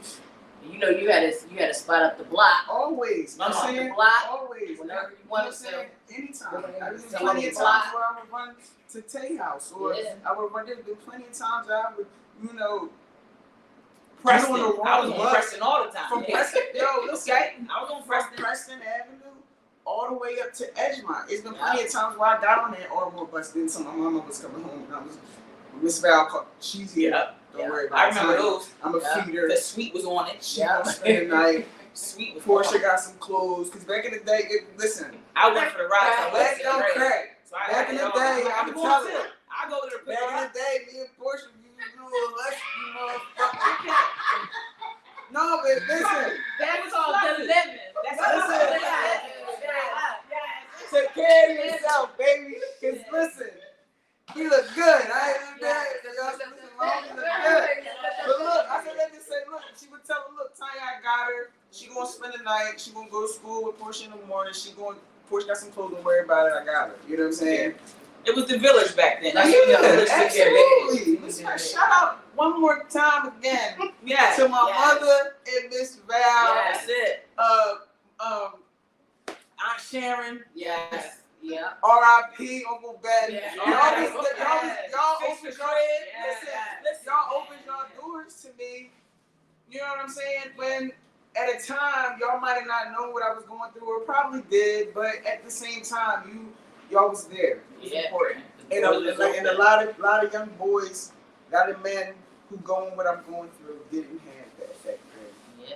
Speaker 2: You know, you had to spot up the block.
Speaker 3: Always.
Speaker 2: I'm
Speaker 3: saying
Speaker 2: the block.
Speaker 3: Always.
Speaker 2: Whenever you want to.
Speaker 3: Anytime. There's been
Speaker 2: Tell
Speaker 3: plenty
Speaker 2: me
Speaker 3: of
Speaker 2: the
Speaker 3: times
Speaker 2: block.
Speaker 3: where I would run to Tay House, or I would run. There's been plenty of times I would, you know,
Speaker 1: Preston.
Speaker 3: I
Speaker 1: was on Preston all the time.
Speaker 3: From Preston, yo, listen,
Speaker 1: I was on
Speaker 3: Preston Avenue all the way up to Edgemont. It's been plenty of times where I got on that Automobile bus. Then my mama was coming home and I was Miss Val called. She's here. Don't worry about it.
Speaker 1: I remember those.
Speaker 3: I'm a feeder.
Speaker 1: The suite was on it.
Speaker 3: She gonna spend the night.
Speaker 1: Sweet was
Speaker 3: Portia got some clothes. Cause back in the day, listen.
Speaker 1: I went for the ride.
Speaker 3: Back don't crack.
Speaker 1: So
Speaker 3: back in the day, I'm telling you.
Speaker 1: I go to the
Speaker 3: back in the day, me and Portia, you motherfucker. No, but listen.
Speaker 4: That was all the living.
Speaker 3: Take care of yourself, baby. Cause listen, he look good. I ain't look bad. Y'all listen, my homie look good. But look, I said let me say, look, she would tell her, look, Tanya, I got her. She gonna spend the night. She gonna go to school with Portia in the morning. Portia got some clothes. Don't worry about it. I got her. You know what I'm saying?
Speaker 1: It was the village back then.
Speaker 3: Absolutely. Shout out one more time again to my mother and Miss Val.
Speaker 1: That's it.
Speaker 3: Aunt Sharon.
Speaker 2: Yes. Yeah.
Speaker 3: R.I.P. Uncle Ben.
Speaker 2: Yes.
Speaker 3: Y'all opened
Speaker 1: Fix
Speaker 3: y'all,
Speaker 1: your crib.
Speaker 3: listen, y'all opened y'all doors to me. You know what I'm saying? When at a time y'all might have not known what I was going through, or probably did, but at the same time, y'all was there.
Speaker 1: It's
Speaker 2: Yeah.
Speaker 1: important.
Speaker 3: And a lot of young boys, a lot of men who going what I'm going through didn't have that back then.
Speaker 2: Yeah.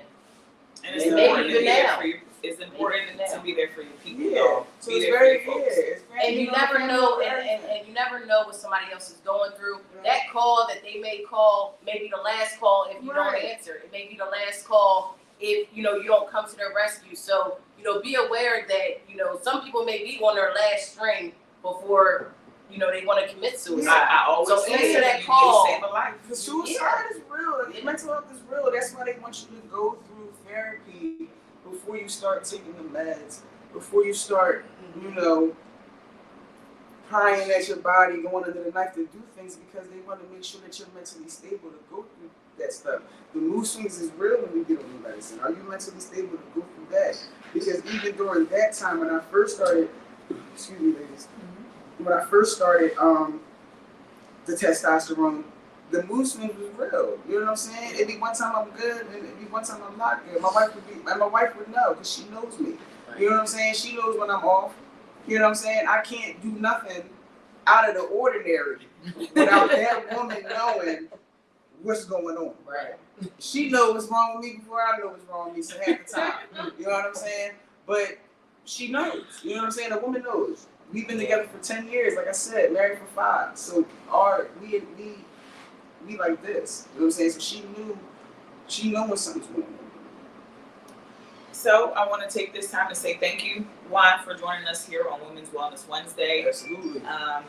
Speaker 1: And it's
Speaker 3: Yeah.
Speaker 1: important to
Speaker 2: Maybe
Speaker 1: be there
Speaker 2: now.
Speaker 1: for you. It's important
Speaker 2: Maybe now.
Speaker 1: to be there for your people.
Speaker 3: Yeah.
Speaker 1: Y'all.
Speaker 3: So
Speaker 1: Be
Speaker 3: it's
Speaker 1: there
Speaker 3: very,
Speaker 1: for your folks.
Speaker 3: it's very,
Speaker 2: And you never know, and you never know what somebody else is going through. That call that they may call, may be the last call if you don't
Speaker 3: Right.
Speaker 2: answer. It may be the last call if you don't come to their rescue. So be aware that some people may be on their last string before they want to commit suicide.
Speaker 1: I always
Speaker 2: So
Speaker 1: say
Speaker 2: answer that
Speaker 1: you
Speaker 2: call.
Speaker 1: save a life.
Speaker 3: The suicide is real. The mental health is real. That's why they want you to go through therapy before you start taking the meds, before you start, prying at your body, going under the knife to do things, because they want to make sure that you're mentally stable to go through that stuff. The mood swings is real when we get on the medicine. Are you mentally stable to go through that? Because even during that time when I first started, excuse me, ladies, when I first started the testosterone, the mood swings was real. You know what I'm saying? It'd be one time I'm good, and it'd be one time I'm not good. My wife would know, because she knows me. You know what I'm saying? She knows when I'm off. You know what I'm saying? I can't do nothing out of the ordinary without that woman knowing what's going on.
Speaker 2: Right.
Speaker 3: She knows what's wrong with me before I know what's wrong with me, so half the time. You know what I'm saying? But she knows. You know what I'm saying? A woman knows. We've been together for 10 years, like I said, married for 5. So we like this. You know what I'm saying? So she knew when something's going on.
Speaker 1: So I want to take this time to say thank you, Juan, for joining us here on Women's Wellness Wednesday.
Speaker 3: Absolutely.
Speaker 1: I'm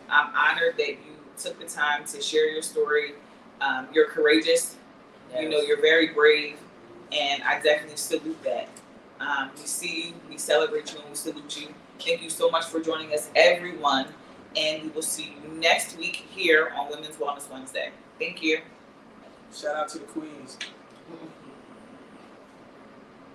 Speaker 1: honored that you took the time to share your story. You're courageous.
Speaker 2: Yes.
Speaker 1: You're very brave, and I definitely salute that. We see you, we celebrate you, and we salute you. Thank you so much for joining us, everyone, and we will see you next week here on Women's Wellness Wednesday. Thank you.
Speaker 3: Shout out to the queens.
Speaker 2: Mhm.